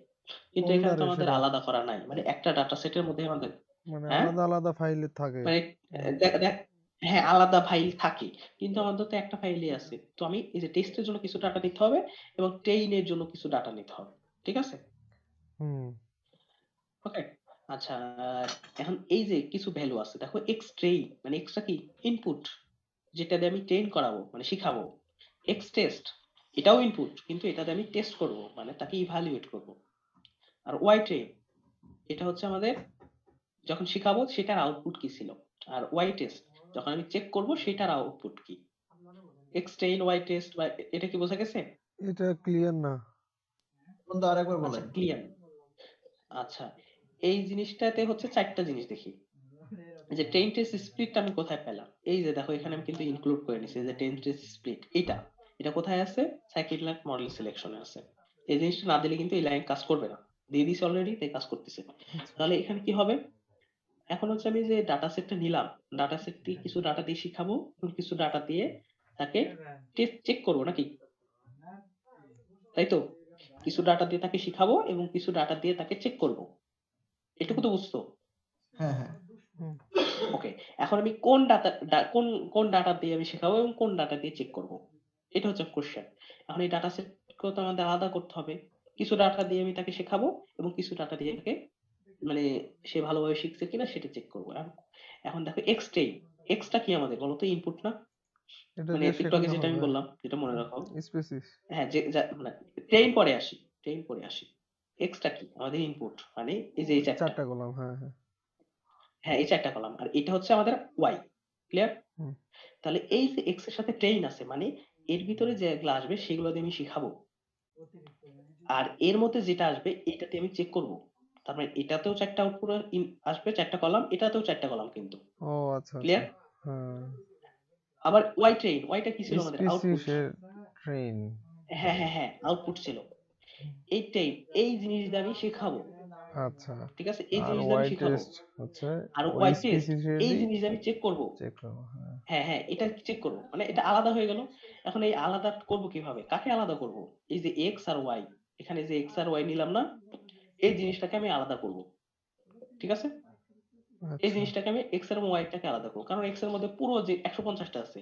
কিন্তু এখানে তো ফোল্ডারে আমাদের সেটা আলাদা করা নাই। মানে একটা ডাটা সেটের মধ্যে আমাদের মানে হ্যাঁ আলাদা আলাদা ফাইলে থাকে। মানে দেখ দেখ হ্যাঁ আলাদা ফাইল থাকে কিন্তু আমাদের তো একটা ফাইলই আছে। তো আমি এই যে টেস্টের জন্য কিছু ডাটা নিতে হবে এবং ট্রেইনের জন্য কিছু ডাটা নিতে হবে। ঠিক আছে? হুম ওকে। আচ্ছা, এখন এই যে কিছু ভ্যালু আছে দেখো এক্স ট্রেইন মানে এক্সটা কি ইনপুট যেটা দিয়ে আমি ট্রেন করাবো মানে শিখাবো। এক্স টেস্ট এটাও ইনপুট কিন্তু এটা দিয়ে আমি টেস্ট করব মানে তাকে ইভালুয়েট করব। আর ওয়াই ট্রেন এটা হচ্ছে আমাদের যখন শিখাবো সেটার আউটপুট কি ছিল। আর ওয়াই টেস্ট যখন আমি চেক করব সেটার আউটপুট কি। এক্স ট্রেন ওয়াই টেস্ট বা এটা কি বোঝা গেছে? এটা ক্লিয়ার না। বন্ধু আরেকবার আচ্ছা বলেন। ক্লিয়ার। আচ্ছা এই জিনিসটাতে হচ্ছে চারটা জিনিস দেখি। এই যে ট্রেন টেস্ট স্প্লিটটা আমি কোথায় পেলাম? এই যে দেখো এখানে আমি কিন্তু ইনক্লুড করে নিছি যে ট্রেন টেস্ট স্প্লিট এটা এটা কোথায় আছে? সাইকিট-ল্যাব মডেল সিলেকশনে আছে। এই জিনিসটা না দিলে কিন্তু এই লাইন কাজ করবে না। দিয়ে দিছি অলরেডি তাই কাজ করতেছে। আচ্ছা তাহলে এখানে কি হবে? এখন হচ্ছে আমি যে ডাটা সেটটা নিলাম ডাটা সেট দিয়ে কিছু ডাটা দিয়ে শিখাবো এবং কিছু ডাটা দিয়ে তাকে টেস্ট চেক করবো নাকি? তাই তো? কিছু ডাটা দিয়ে তাকে শিখাবো এবং কিছু ডাটা দিয়ে তাকে চেক করবো। এটুকু তো বুঝছো? হ্যাঁ হ্যাঁ হুম ওকে। এখন আমি কোন ডাটা কোন কোন ডাটা দিয়ে আমি শেখাবো এবং কোন ডাটা দিয়ে চেক করব এটা হচ্ছে কোশ্চেন। এখন এই ডাটা সেট তো আমাদের আলাদা করতে হবে। কিছু ডাটা দিয়ে আমি তাকে শেখাবো এবং কিছু ডাটা দিয়ে তাকে মানে সে ভালোভাবে শিখছে কিনা সেটা চেক করবো। এখন দেখো এক্স ট্রেইন এক্সটা কি আমাদের বলো তো ইনপুট না? এটা মানে দিয়ে একটু আগে শেখানো যেটা আমি হবে বললাম যেটা মনে রাখো। স্পেসিস। হ্যাঁ যে মানে ট্রেইন পরে আসি ট্রেইন পরে আসি। এক্সটা কি আমাদের ইনপুট মানে এই যে এই চারটা। চারটা কলাম হ্যাঁ হ্যাঁ। হ্যাঁ এই চারটা কলাম আর এটা হচ্ছে আমাদের ওয়াই। ক্লিয়ার? হুম তাহলে এই যে এক্স এর সাথে ট্রেইন আছে মানে এর ভিতরে যেগুলো আসবে সেগুলো দিয়ে আমি শিখাবো আর এর মধ্যে যেটা আসবে এটাতে আমি চেক করব। তার মানে এটাতেও চারটা আউটপুট আসবে চারটা কলাম এটাতেও চারটা কলাম কিন্তু। ও আচ্ছা আচ্ছা ক্লিয়ার? হ্যাঁ আবার ওয়াই ট্রেইন ওয়াইটা কি ছিল আমাদের আউটপুট। স্পেসিসের ট্রেন। হ্যাঁ হ্যাঁ হ্যাঁ আউটপুট ছিল। এই ট্রেইন এই জিনিস দিয়ে আমি শেখাবো। আচ্ছা ঠিক আছে এই আর জিনিস দিয়ে আমি ওয়াই শিখাবো। টেস্ট হচ্ছে আর ওই ওয়াই টেস্ট এই স্পেসিসেরই জিনিস দিয়ে আমি চেক করব। চেক করবো হ্যাঁ। হ্যাঁ হ্যাঁ এটা চেক করবো মানে এটা আলাদা হয়ে গেল। এখন এই আলাদা করব কিভাবে কাকে আলাদা করব? এই যে এক্স আর ওয়াই এখানে যে এক্স আর ওয়াই নিলাম না এই জিনিসটাকে আমি আলাদা করব। ঠিক আছে? এই আচ্ছা জিনিসটাকে আমি এক্স এর এবং ওয়াই টাকে আলাদা করব কারণ এক্স এর মধ্যে পুরো যে 150টা আছে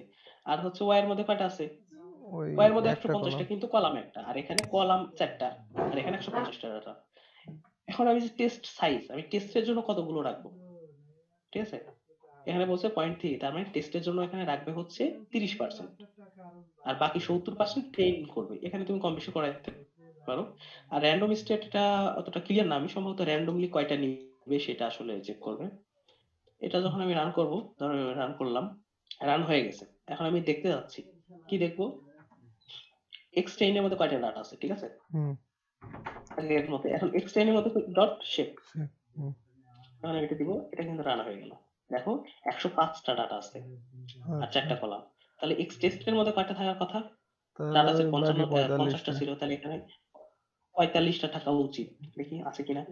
আর হচ্ছে ওয়াই এর মধ্যে কয়টা আছে? ওই ওয়াই এর মধ্যে একটা কলাম 150টা কিন্তু কলাম একটা আর এখানে কলাম চারটা আর এখানে 150টা ডাটা। এখন আমি যে টেস্ট সাইজ আমি টেস্টের জন্য কতগুলো রাখবো? ঠিক আছে? এখানে বলছে 0.3 তার মানে টেস্টের জন্য এখানে রাখবে হচ্ছে 30% আর বাকি 70% ট্রেন করবে। এখানে তুমি কম বেশি করাইতে পারো। আর র্যান্ডম স্টেট এটা অতটা ক্লিয়ার না আমি সম্ভবত র্যান্ডমলি কয়টা নিবে সেটা আসলে চেক করবে। এটা যখন আমি রান করব ধরো রান করলাম রান হয়ে গেছে। এখন আমি দেখতে যাচ্ছি কি দেখবো এক্স ট্রেইনের মধ্যে কয়টা ডাটা আছে। ঠিক আছে? হুম এর মধ্যে এখন এক্স ট্রেইনের মধ্যে ডট শেপ হুম এখন আমি এটা দিব এটা কিন্তু রান হয়ে গেল। দেখো 105টা ডাটা আছে আর আচ্ছা চারটা কলাম। তাহলে এক্স টেস্টের মধ্যে কয়টা থাকার কথা? তাহলে ডাটা সেট বাকি 50টা 45টা। ছিল তাহলে এখানে 45টা থাকা উচিত। দেখি আছে কিনা।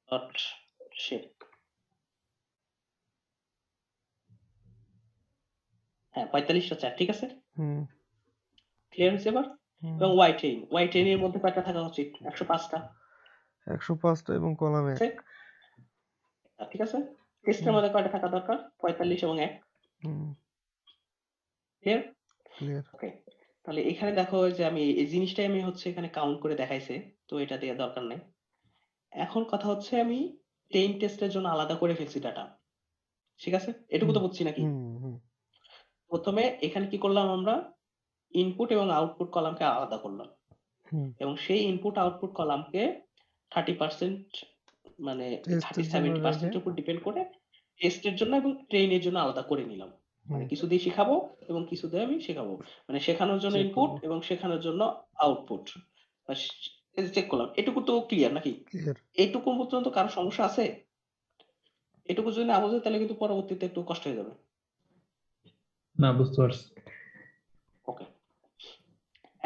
ডট শেপ হ্যাঁ 45টা চার ঠিক আছে। হুম ক্লিয়ার হয়েছে এবার? হুম এবং ওয়াই ট্রেন এর মধ্যে কয়টা থাকা উচিত? 105টা 105টা এবং কলাম আছে 1। ঠিক আছে। টেস্টের হুম মধ্যে কয়টা থাকা দরকার? 45 এবং 1। হুম ক্লিয়ার? ক্লিয়ার। ওকে। তাহলে এখানে দেখো যে আমি এই জিনিসটাই আমি হচ্ছে এখানে কাউন্ট করে দেখাইছে তো এটা দেওয়ার দরকার নাই। এখন কথা হচ্ছে আমি টেইন টেস্টের জন্য আলাদা করে ফেলছি ডাটা। ঠিক আছে? এটুকু হুম তো বুঝছি নাকি? হুম হুম প্রথমে এখানে কি করলাম আমরা ইনপুট এবং আউটপুট কলামকে আলাদা করলাম হুম এবং সেই ইনপুট আউটপুট কলামকে 30% মানে টেস্টের জন্য রেখে 30% এর উপর ডিপেন্ড করে টেস্টের জন্য এবং ট্রেইনের জন্য আলাদা করে নিলাম। মানে হুম কিছু দিয়ে শিখাবো এবং কিছু দিয়ে আমি শেখাবো। মানে শেখানোর জন্য চেক ইনপুট করবো। এবং শেখানোর জন্য আউটপুট। চেক করলাম এটুকু তো ক্লিয়ার নাকি? ক্লিয়ার। এইটুকু পর্যন্ত কারো সমস্যা আছে? এটুকু যদি না বোঝে তাহলে কিন্তু পরবর্তীতে একটু কষ্ট হয়ে যাবে। না, বুঝতে পারছি। ওকে,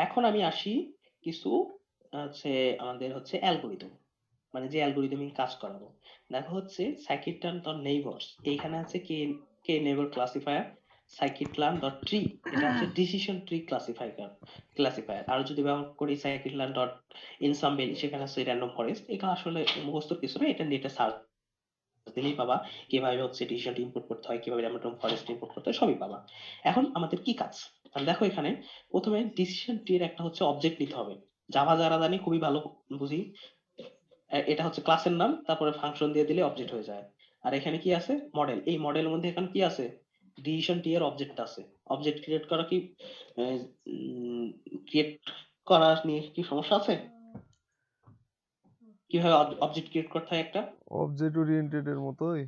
এখন আমি আসি কিছু হচ্ছে আমাদের হচ্ছে অ্যালগোরিদম, মানে যে অ্যালগোরিদমে কাজ করাবো। দেখো হচ্ছে scikit-learn ডট নেইবারস, এইখানে আছে K K neighbour classifier, scikit-learn dot tree, এটা হচ্ছে ডিসিশন ট্রি ক্লাসিফায়ার। আর যদি ব্যবহার করি scikit-learn ডট ensemble, সেখানে আছে র্যান্ডম ফরেস্ট। এটা আসলে মুখস্থর কিছু না, এটা নেটে সার্চ দিলেই পাবা কিভাবে হচ্ছে ডিসিশন ইনপুট করতে হয়, কিভাবে র্যান্ডম ফরেস্ট ইনপুট করতে হয়, সবই পাবা। এখন আমাদের কি কাজ? তাহলে দেখো এখানে প্রথমে ডিসিশন ট্রির একটা হচ্ছে অবজেক্ট নিতে হবে। জাভা যারা জানি খুবই ভালো বুঝি, এটা হচ্ছে ক্লাসের নাম, তারপরে ফাংশন দিয়ে দিলে অবজেক্ট হয়ে যায়। আর এখানে কি আছে? মডেল। এই মডেলের মধ্যে এখানে কি আছে? ডিসিশন টি এর অবজেক্ট আছে। অবজেক্ট ক্রিয়েট করা কি ক্রিয়েট করা নিয়ে কি সমস্যা আছে? কিভাবে অবজেক্ট ক্রিয়েট করতে হয় একটা? অবজেক্ট ওরিয়েন্টেড এর মতোই।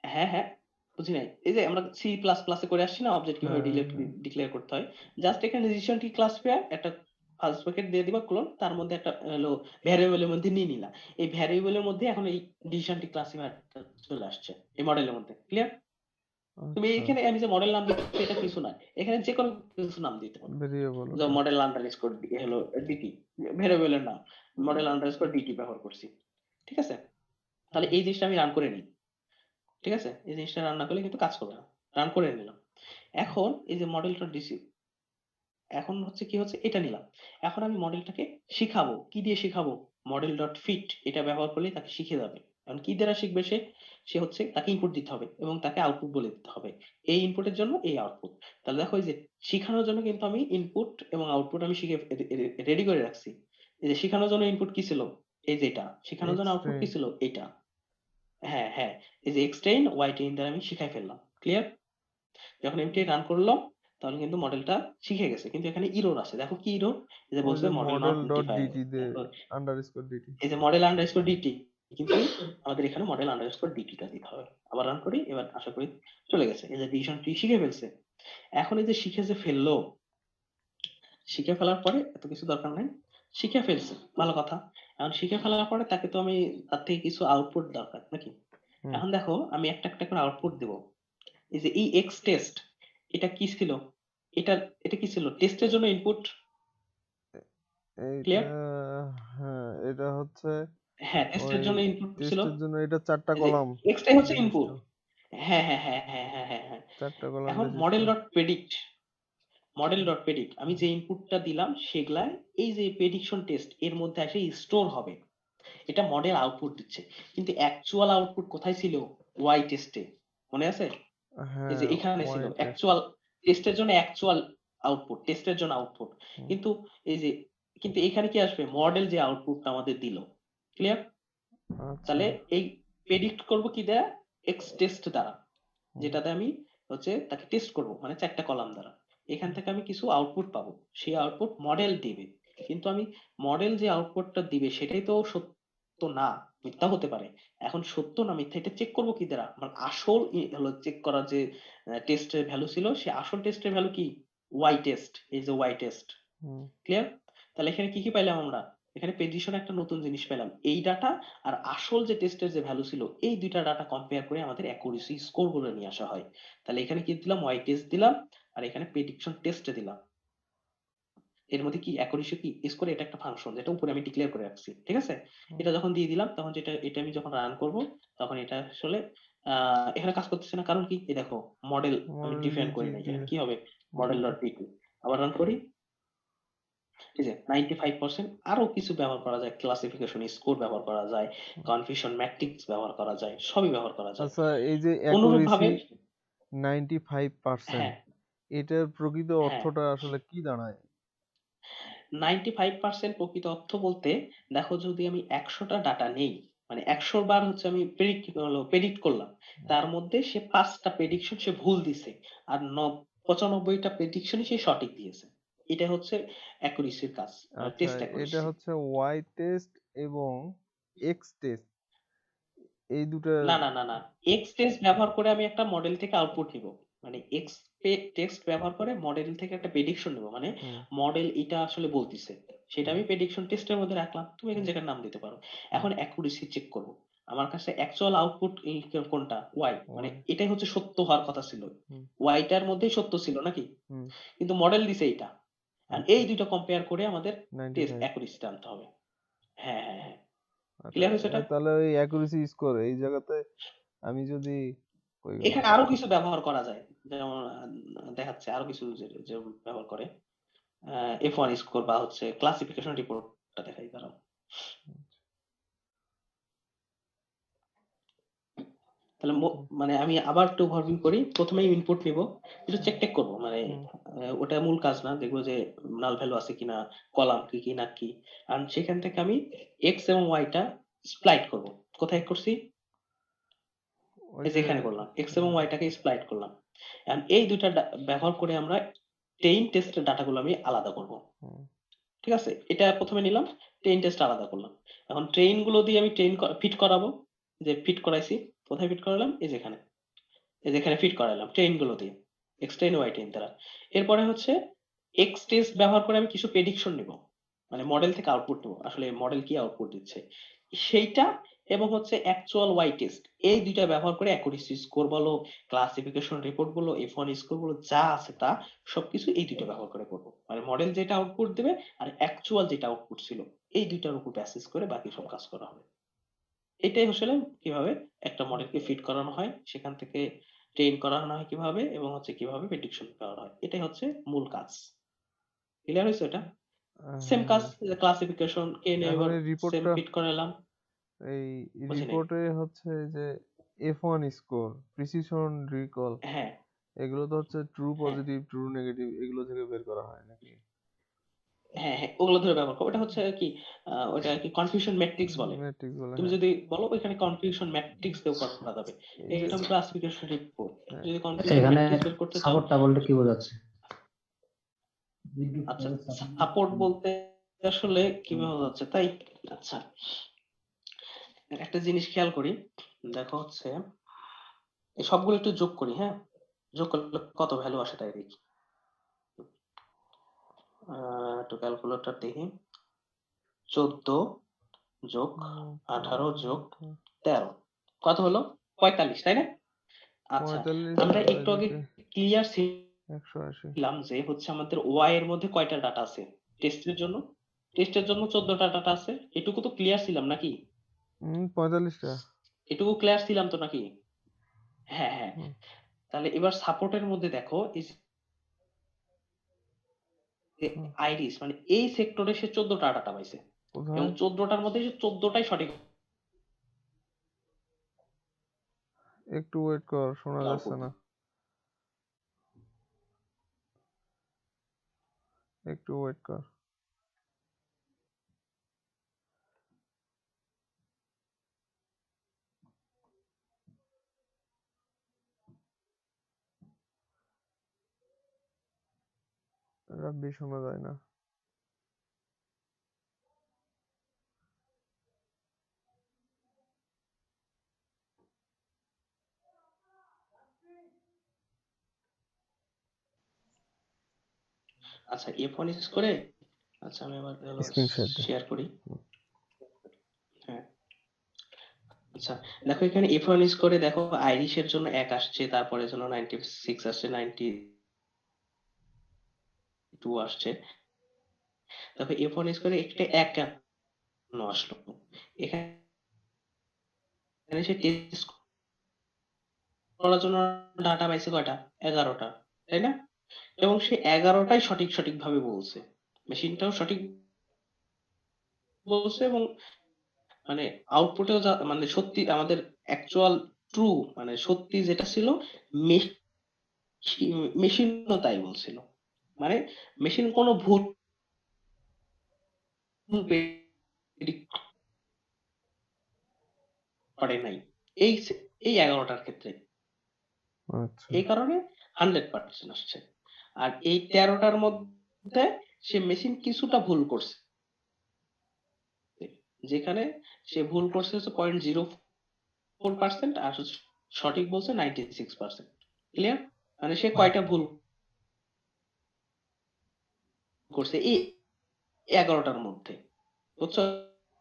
হ্যাঁ হ্যাঁ, বুঝি নাই। এই যে আমরা সি প্লাস প্লাসে করে আসছি না, অবজেক্ট কিভাবে ডিক্লেয়ার করতে হয়। জাস্ট এখানে ডিসিশন টি ক্লাস পেয়ার একটা ফার্স্ট প্যাকেট দিয়ে দিবা ক্লোন, তার মধ্যে একটা হলো ভ্যারিয়েবলের মধ্যে নিয়ে নিলা। এই ভ্যারিয়েবলের মধ্যে এখন এই ডিসিশন টি ক্লাসিফায়ার চলে আসছে এই মডেলের মধ্যে। ক্লিয়ার? তুমি আচ্ছা, এখানে আমি যে মডেল নাম দিচ্ছি এটা কিছু না, এখানে যে কোনো কিছু নাম দিতে পারো। ভেরিয়েবল। মডেল আন্ডারস্কোর হলো ডিটি, ভ্যারিয়েবলের নাম মডেল আন্ডারস্কোর ডিটি ব্যবহার করছি। ঠিক আছে, তাহলে এই জিনিসটা আমি রান করে নিই। ঠিক আছে, এই জিনিসটা রান না করলে কিন্তু কাজ করবে না। রান করে নিলাম। এখন এই যে মডেলটা ডিসি, এখন হচ্ছে কি হচ্ছে, এটা নিলাম। এখন আমি মডেলটাকে শিখাবো, কি দিয়ে শিখাবো? মডেল ডট ফিট, এটা ব্যবহার করলেই তাকে শিখে যাবে। এখন কি দ্বারা শিখবে সে? সে হচ্ছে তাকে ইনপুট দিতে হবে এবং তাকে আউটপুট বলে দিতে হবে, এই ইনপুটের জন্য এই আউটপুট। তাহলে দেখো এই যে শিখানোর জন্য কিন্তু আমি ইনপুট এবং আউটপুট আমি শিখে রেডি করে রাখছি। এই যে শিখানোর জন্য ইনপুট কি ছিল? এই যে এটা। শিখানোর জন্য আউটপুট কি ছিল? এটা। হ্যাঁ হ্যাঁ, এই যে এক্সটেইন ওয়াইটেইন দ্বারা আমি শিখাই ফেললাম। ক্লিয়ার? যখন এমটি রান করলাম তাহলে কিন্তু মডেলটা শিখে গেছে, কিন্তু এখানে ইরর আছে। দেখো কি ইরর? এই যে ওই বলছে যে model not model dot defined, DT দে আন্ডারস্কোর ডিটি। এই যে মডেল আন্ডারস্কোর ডিটি, কিন্তু আমাদের এখানে মডেল আন্ডারস্কোর ডিটিটা দিতে হবে। আবার রান করি, এবার আশা করি চলে গেছে। এই যে ডিসিশন ট্রি শিখে ফেলছে। এখন এই যে শিখে যে ফেললো, শিখে ফেলার পরে এত কিছু দরকার নাই, শিখে ফেলছে ভালো কথা। এখন শিখে ফেলার পরে তাকে তো আমি তার থেকে কিছু আউটপুট দরকার নাকি? হুম। এখন দেখো আমি একটা একটা করে আউটপুট দেব। এই যে এক্স টেস্ট, এটা কি ছিল? এটা এটা কি ছিল? টেস্টের জন্য ইনপুট। এইটা ক্লিয়ার? হ্যাঁ, এটা হচ্ছে হ্যাঁ, টেস্টের ওই জন্য ইনপুট ছিল। টেস্টের জন্য এটা 4টা এই যে কলাম এক্সটাই হচ্ছে বিশিষ্ট। ইনপুট। হ্যাঁ হ্যাঁ হ্যাঁ হ্যাঁ হ্যাঁ হ্যাঁ হ্যাঁ। 4টা কলাম এখন বিশিষ্ট। মডেল ডট প্রেডিক্ট আমি যে ইনপুটটা দিলাম সেগুলা এই যে প্রেডিকশন টেস্ট এর মধ্যে এসে স্টোর হবে। এটা মডেল আউটপুট দিচ্ছে, কিন্তু অ্যাকচুয়াল আউটপুট কোথায় ছিল? ওয়াই টেস্টে, মনে আছে? এই যে হ্যাঁ, এখানে ছিল ওয়াই টেস্ট। অ্যাকচুয়াল টেস্টের জন্য অ্যাকচুয়াল আউটপুট, টেস্টের জন্য আউটপুট। কিন্তু এই যে, কিন্তু এখানে কি আসবে? মডেল যে আউটপুটটা আমাদের দিল। ক্লিয়ার? আচ্ছা, তাহলে এই প্রেডিক্ট করব কি দ্বারা? এক্স টেস্ট দ্বারা, যেটাতে আমি হচ্ছে তাকে টেস্ট করব, মানে 4টা কলাম দ্বারা। এখান থেকে আমি কিছু আউটপুট পাবো, সেই আউটপুট মডেল দিবে। কিন্তু আমি মডেল যে আউটপুটটা দিবে সেটাই তো সত্য না, মিথ্যা হতে পারে। এখন সত্য না মিথ্যা এটা চেক করবো কি দ্বারা? আমার আসল হলো চেক করার যে টেস্টের ভ্যালু ছিল, সে আসল টেস্টের ভ্যালু কি? ওয়াই টেস্ট, এই যে ওয়াই টেস্ট। ক্লিয়ার? তাহলে এখানে কি কি পাইলাম আমরা? এখানে প্রেডিকশন একটা নতুন জিনিস পেলাম, এই ডাটা আর আসল যে টেস্টের যে ভ্যালু ছিল, এই দুইটা ডাটা কম্পেয়ার করে আমাদের অ্যাকুরেসি স্কোর গুলো নিয়ে আসা হয়। তাহলে এখানে কি দিলাম? ওয়াই টেস্ট দিলাম, আর এখানে প্রেডিকশন টেস্ট দিলাম। এর মধ্যে কি অ্যাকুরেসি কি স্কোর, এটা একটা ফাংশন যেটা উপরে আমি ডিক্লেয়ার করে রাখছি। ঠিক আছে, এটা যখন দিয়ে দিলাম তখন যেটা, এটা আমি যখন রান করব তখন এটা আসলে এখানে কাজ করতেছে না। কারণ কি? এই দেখো মডেল আমি ডিফাইন করি নাই, এখানে কি হবে? মডেল ডট ডিটু। আবার রান করি, ঠিক আছে 95%। আরো কিছু ব্যবহার করা যায়, ক্লাসিফিকেশন স্কোর ব্যবহার করা যায়, কনফিউশন ম্যাট্রিক্স ব্যবহার করা যায়, সবই ব্যবহার করা যায়। আচ্ছা, এই যে অনুরূপ ভাবে অ্যাকুরেসি 95%, হ্যাঁ এটার প্রকৃত হ্যাঁ, অর্থটা আসলে কি দাঁড়ায়? 95% প্রকৃত অর্থ বলতে, দেখো যদি আমি 100টা ডাটা নেই, মানে 100 বার হচ্ছে আমি প্রেডিক্ট করলাম, তার মধ্যে সে 5টা প্রেডিকশন সে ভুল দিছে, আর 95টা প্রেডিকশনই সে সঠিক দিয়েছে। এটা হচ্ছে অ্যাকুরেসির কাজ, আচ্ছা, টেস্ট এটা অ্যাকুরেসি। হচ্ছে ওয়াই টেস্ট এবং এক্স টেস্ট, এই দুটা। না না না না, এক্স টেস্ট ব্যবহার করে আমি একটা মডেল থেকে আউটপুট নিব, মানে এক্স টেক্সট ব্যবহার করে মডেল থেকে একটা প্রেডিকশন নিব, মানে হুম, মডেল এটা আসলে বলতিছে, সেটা আমি প্রেডিকশন টেস্টের মধ্যে রাখলাম, তুমি এখানে যেখানে নাম দিতে পারো। এখন অ্যাকুরেসি চেক করব, আমার কাছে অ্যাকচুয়াল আউটপুট কোনটা ওয়াই, মানে এটাই হচ্ছে সত্য হওয়ার কথা ছিল, হুম। ওয়াইটার মধ্যেই সত্য ছিল নাকি, হুম। কিন্তু মডেল দিছে এইটা। আর আচ্ছা। এই দুইটা কম্পেয়ার করে আমাদের টেস্ট 95 অ্যাকুরেসিটা আনতে হবে। হ্যাঁ হ্যাঁ হ্যাঁ, আচ্ছা ক্লিয়ার হয়েছে এটা? তাহলে ওই অ্যাকুরেসি স্কোর এই জায়গাতে আমি যদি ওই এখানে আরো কিছু ব্যবহার করা যায়, যেমন দেখাচ্ছে আরো কিছু যে ব্যবহার করে F1 স্কোর বা হচ্ছে ক্লাসিফিকেশন রিপোর্টটা দেখাই দাঁড়াও। তাহলে মানে আমি আবার একটু ওভারভিউ করি। প্রথমে ইনপুট নিব, একটু চেক টেক করবো, মানে ওটা মূল কাজ না, দেখবো যে নাল ভ্যালু আছে কিনা, কলাম কি কি না কি, আর সেখান থেকে আমি এক্স এবং ওয়াইটা স্প্লাইট করব। কোথায় করছি? এই যে এখানে করলাম, এক্স এবং ওয়াইটাকে স্প্লাইট করলাম। এখন এই দুইটা ব্যবহার করে আমরা টেইন টেস্টের ডাটাগুলো আমি আলাদা করব। ঠিক আছে, এটা প্রথমে নিলাম, ট্রেন টেস্ট আলাদা করলাম। এখন ট্রেন গুলো দিয়ে আমি ট্রেন ফিট করাবো, যে ফিট করাইছি, কোথায় ফিট করালাম? এই যেখানে, এই যেখানে ফিট করালাম ট্রেন গুলো দিয়ে, এক্স ট্রেন ওয়াই ট্রেন দ্বারা। এরপরে হচ্ছে এক্স টেস্ট ব্যবহার করে আমি কিছু প্রেডিকশন নিব, মানে মডেল থেকে আউটপুট নেব, আসলে মডেল কি আউটপুট দিচ্ছে সেইটা, এবং হচ্ছে অ্যাকচুয়াল ওয়াই টেস্ট, এই দুইটা ব্যবহার করে অ্যাকুরেসি স্কোর বলো, ক্লাসিফিকেশন রিপোর্ট বলো, F1 স্কোর বলো, যা আছে তা সবকিছু এই দুইটা ব্যবহার করে করবো। মানে মডেল যেটা আউটপুট দেবে আর অ্যাকচুয়াল যেটা আউটপুট ছিল, এই দুইটার উপর বেসিস করে বাকি সব কাজ করা হবে। এটাই আসলে কিভাবে একটা মডেলকে ফিট করানো হয়, সেখান থেকে ট্রেন করানো হয় কিভাবে, এবং হচ্ছে কিভাবে প্রেডিকশন করা হয়, এটাই হচ্ছে মূল কাজ। ক্লিয়ার হয়েছে এটা? সেম কাজ, ক্লাসিফিকেশন কে নিয়ে এখন এবার এই সেম রিপোর্টটা ফিট করালাম। এই বুঝি নাই। রিপোর্টে হচ্ছে যে F1 স্কোর, প্রিসিশন, রিকল, হ্যাঁ এগুলো তো হচ্ছে ট্রু হ্যাঁ পজিটিভ, ট্রু নেগেটিভ, এগুলো থেকে বের করা হয় নাকি? হ্যাঁ হ্যাঁ, ওগুলো ধরে ব্যবহার করো। ওটা হচ্ছে কি ওটা কি কনফিউশন ম্যাট্রিক্স বলে। ম্যাট্রিক্স বলে, তুমি হ্যাঁ। যদি বলো ওইখানে কনফিউশন ম্যাট্রিক্স দিয়েও করা যাবে, এই যে এটা ক্লাসিফিকেশন রিপোর্ট। হ্যাঁ। যদি কনফিউশন এখানে ম্যাট্রিক্স বের করতে চাও, সাপোর্টটা বলতে কি বোঝাচ্ছে? আচ্ছা সাপোর্ট বলতে আসলে কিভাবে যাচ্ছে তাই। আচ্ছা, একটা জিনিস খেয়াল করি, দেখো হচ্ছে এই সবগুলো একটু যোগ করি, হ্যাঁ, যোগ করলে কত ভ্যালু আসে তাই দেখি। একটু ক্যালকুলেটর দেখি। 14 যোগ 18 যোগ 13 কত হলো? 45, তাই না? আচ্ছা, 45 আমরা আর একটু আগে এদিকে ক্লিয়ার 180। ছিলাম যে হচ্ছে আমাদের ওয়াই এর মধ্যে কয়টা ডাটা আছে টেস্টের জন্য? টেস্টের জন্য 14টা ডাটা আছে, এটুকু তো ক্লিয়ার ছিলাম নাকি? 45টা। এটুকু ক্লিয়ার ছিলাম তো নাকি? হ্যাঁ হ্যাঁ। তাহলে এবার সাপোর্টের মধ্যে দেখো, এই যে আইরিস, মানে এই সেক্টরে সে 14টা ডাটা পাইছে, এবং কোথায়? 14টার মধ্যে সে 14টাই সঠিক একটু ওয়েট কর, শোনা যাচ্ছে আউটপুট। না, একটু ওয়েট কর। রাব্বি, শোনা যায় না। আচ্ছা, F1 ইউজ করে, আচ্ছা আমি আবার স্ক্রিনশট দে। শেয়ার করি। হ্যাঁ, আচ্ছা দেখো এখানে F1 ইউজ করে, দেখো আইরিশের জন্য 1 আসছে, তারপরে জন্য 96 আসছে, 92 আসছে। দেখো F1 ইউজ করে একটা 1 কেন আসলো? এখানে সে টেস্ট করার জন্য ডাটা পাইছে কয়টা? 11টা, তাই না? এবং সে 11টাই সঠিকভাবে বলছে, মেশিনটাও সঠিক বলছে, এবং মানে আউটপুটেও মানে সত্যি আমাদের অ্যাকচুয়াল ট্রু, মানে সত্যি যেটা ছিল, মেশিনও তাই বলছিল। মানে মেশিন কোনো ভুল predict করে নাই এই এই 11টার ক্ষেত্রে। আচ্ছা, এই কারণে 100% আসছে। আর এই 13টার মধ্যে সে মেশিন কিছুটা ভুল করছে, যেখানে সে ভুল করছে হচ্ছে 0.04%, আর সঠিক বলছে 96%। ক্লিয়ার? মানে সে কয়টা ভুল করছে এই 11টার মধ্যে, বুঝছো?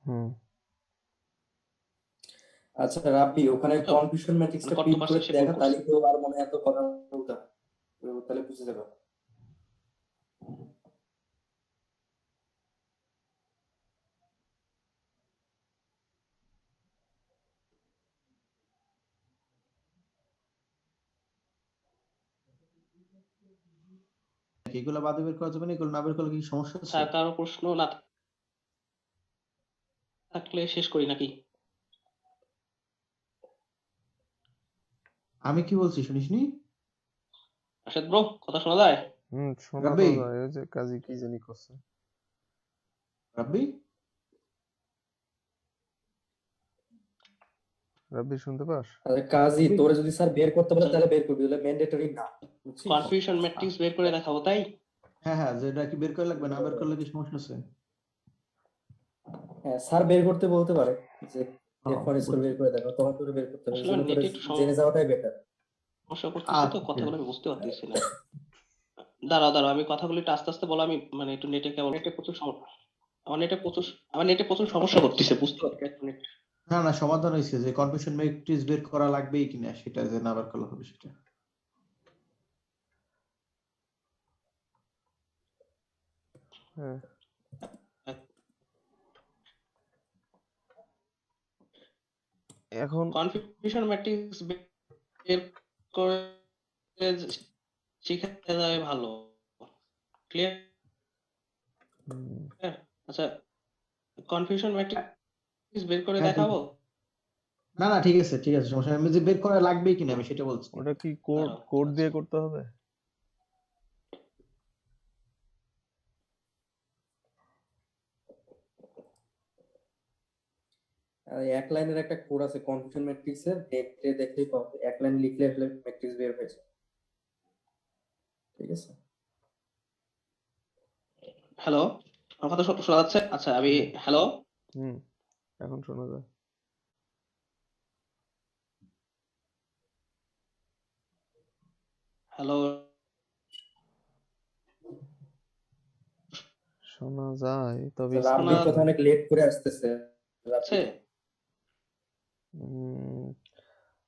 হুম। আচ্ছা রাব্বি, ওখানে বুঝছো? কনফিউশন ম্যাট্রিক্সটা কত প্রিন্ট করে পার্সেন্ট সে ভুল দেখা, করছে। তাহলে তো আর মনে হয় এত কথা বলতে হবে। তাহলে বুঝে যাবে। এগুলো বাদে বের করা যাবে না? এগুলো না বের করলে কি সমস্যা আছে? স্যার কারো প্রশ্ন না থাকলে শেষ করি নাকি? আমি কি বলছি শুনিসনি? রাশেদ ব্রো, কথা শোনা যায়? শোনা তো রাব্বি, যায়। ওই যে কাজী কি জানি করছে। রাব্বি, রাব্বি শুনতে পাস? আরে কাজী, তোরে যদি স্যার বের করতে বলে তাহলে বের করবি, তাহলে ম্যান্ডেটরি না, বুঝছিস? কনফিউশন ম্যাট্রিক্স বের করে দেখাবো তাই? হ্যাঁ, যেটা কি বের করা লাগবে, না বের করলে কি সমস্যা আছে? হ্যাঁ, স্যার বের করতে বলতে পারে যে হ্যাঁ, F1 স্কোর বের করে দেখো, তখন তোরে বের করতে হবে। আসলে এজন্য তোরে নেটে একটু জেনে যাওয়াটাই বেটার। সমস্যা করতেছে তো, কথাগুলো আমি বুঝতে পারতেছি না। দাঁড়াও, আমি কথাগুলো একটু আস্তে আস্তে বলো। আমি মানে একটু নেটে কেবল নেটে প্রচুর সমস্যা, আমার নেটে প্রচুর সমস্যা করতেছে, বুঝতে পারছি। এক মিনিট। না সমাধান হয়েছে যে কনফিউশন ম্যাট্রিক্স বের করা লাগবেই কিনা, সেটা যে না বের করলে হবে সেটা। হ্যাঁ, এখন কনফিউশন ম্যাট্রিক্স বের করে শিখে যাবে ভালো। ক্লিয়ার? আচ্ছা, কনফিউশন ম্যাট্রিক্স বের করে হ্যাঁ, দেখাবো? না ঠিক আছে সমস্যা নেই। আমি যে বের করা লাগবেই কিনা আমি সেটা বলছি। ওটা কি কোড দিয়ে করতে হবে? এক লাইনের একটা কোড আছে কনফিউশন ম্যাট্রিক্স এর, নেটে দেখলেই পাবে। এক লাইন লিখলে ম্যাট্রিক্স বের হয়ে যায়। ঠিক আছে? হ্যালো, আমার কথা শোনা যাচ্ছে? আচ্ছা, আমি হ্যালো। এখন শোনা যায়। হ্যালো, শোনা যায়, তবে রাব্বির কথা অনেক লেট করে আসতেছে। আছে?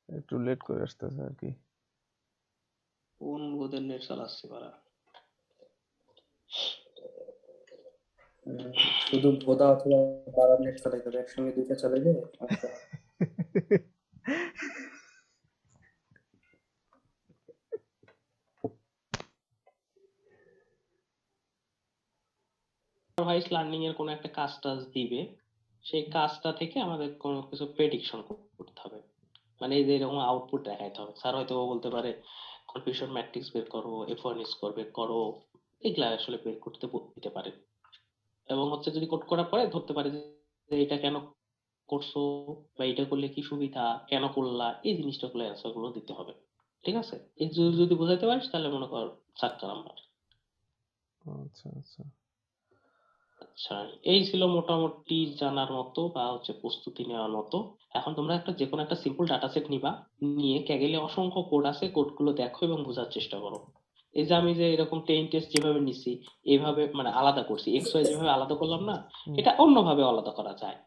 একটু লেট করে আসতেছে আর কি। কোন বোধের নেট চালাচ্ছি বাড়া? শুধু ভোদা অথবা বাবার নেট চালাইতে হবে, একসঙ্গে দুইটা চালাইলে সমস্যা হয়। সুপারভাইজ লার্নিং এর কোনো একটা কাজ টাজ দিবে, সেই কাজটা থেকে আমাদের কোনো কিছু প্রেডিকশন করতে হবে। মানে এই যে এরকম আউটপুট দেখাইতে হবে। স্যার হয়তো বলতে পারে কনফিউশন ম্যাট্রিক্স বের করো, F1 স্কোর বের করো, এগুলা আসলে বের করতে দিতে পারে। এবং হচ্ছে যদি কোড করার পরে ধরতে পারে যে এটা কেন করছো বা এটা করলে কি সুবিধা, কেন করলা, এই জিনিসটাগুলো অ্যান্সার গুলো দিতে হবে। ঠিক আছে? এই যদি বোঝাইতে পারিস তাহলে মনে কর 4 নাম্বার। আচ্ছা। আচ্ছা, এই ছিল মোটামুটি জানার মতো বা হচ্ছে প্রস্তুতি নেওয়ার মতো। এখন তোমরা যে কোনো একটা সিম্পল ডাটা সেট নিবা, নিয়ে ক্যাগেলে অসংখ্য কোড আছে, কোডগুলো দেখো এবং বোঝার চেষ্টা করো। এই যে আমি যে এরকম 10 টেস্ট যেভাবে নিছি, এইভাবে মানে আলাদা করছি, এক্স ওয়াই যেভাবে আলাদা করলাম না, এটা অন্যভাবে আলাদা করা যায়।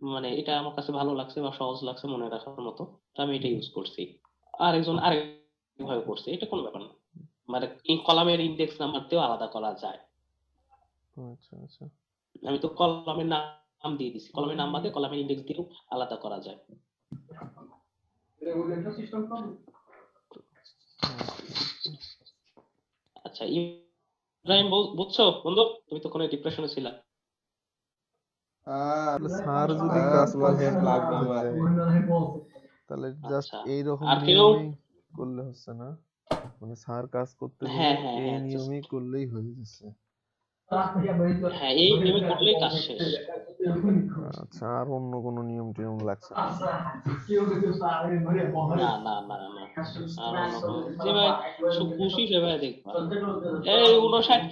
মানে এটা আমার কাছে ভালো লাগছে বা সহজ লাগছে মনে রাখার মতো, তো আমি এটা ইউজ করছি। আরেকজন আরেকভাবে করছে, এটা কোনো ব্যাপার না। মানে কলামের ইন্ডেক্স নাম্বার দিয়েও আলাদা করা যায়। আচ্ছা। আমি তো কলামের নাম দিয়ে দিছি, কলামের নাম বাদে কলামের ইন্ডেক্স দিয়েও আলাদা করা যায়। আচ্ছা ইব্রাহিম, বুঝছো বন্ধু? তুমি তো কোনো ডিপ্রেশনে ছিলা। স্যার যদি কাজ তোমার করতে হেল্প লাগবে করতে আমার। দেয় তাহলে জাস্ট আচ্ছা, এইরকম আর কেউ? নিয়মেই করলে হচ্ছে না? মানে স্যার কাজ করতে দিলে হ্যাঁ, এই just নিয়মেই করলেই হয়ে যাচ্ছে। হ্যাঁ, এই নিয়মে করলেই কাজ শেষ। আচ্ছা, আর অন্য কোনো নিয়ম টিয়ম লাগছে না? না। আর অন্য যেভাবে খুশি সেভাবে দেখবা। এই 59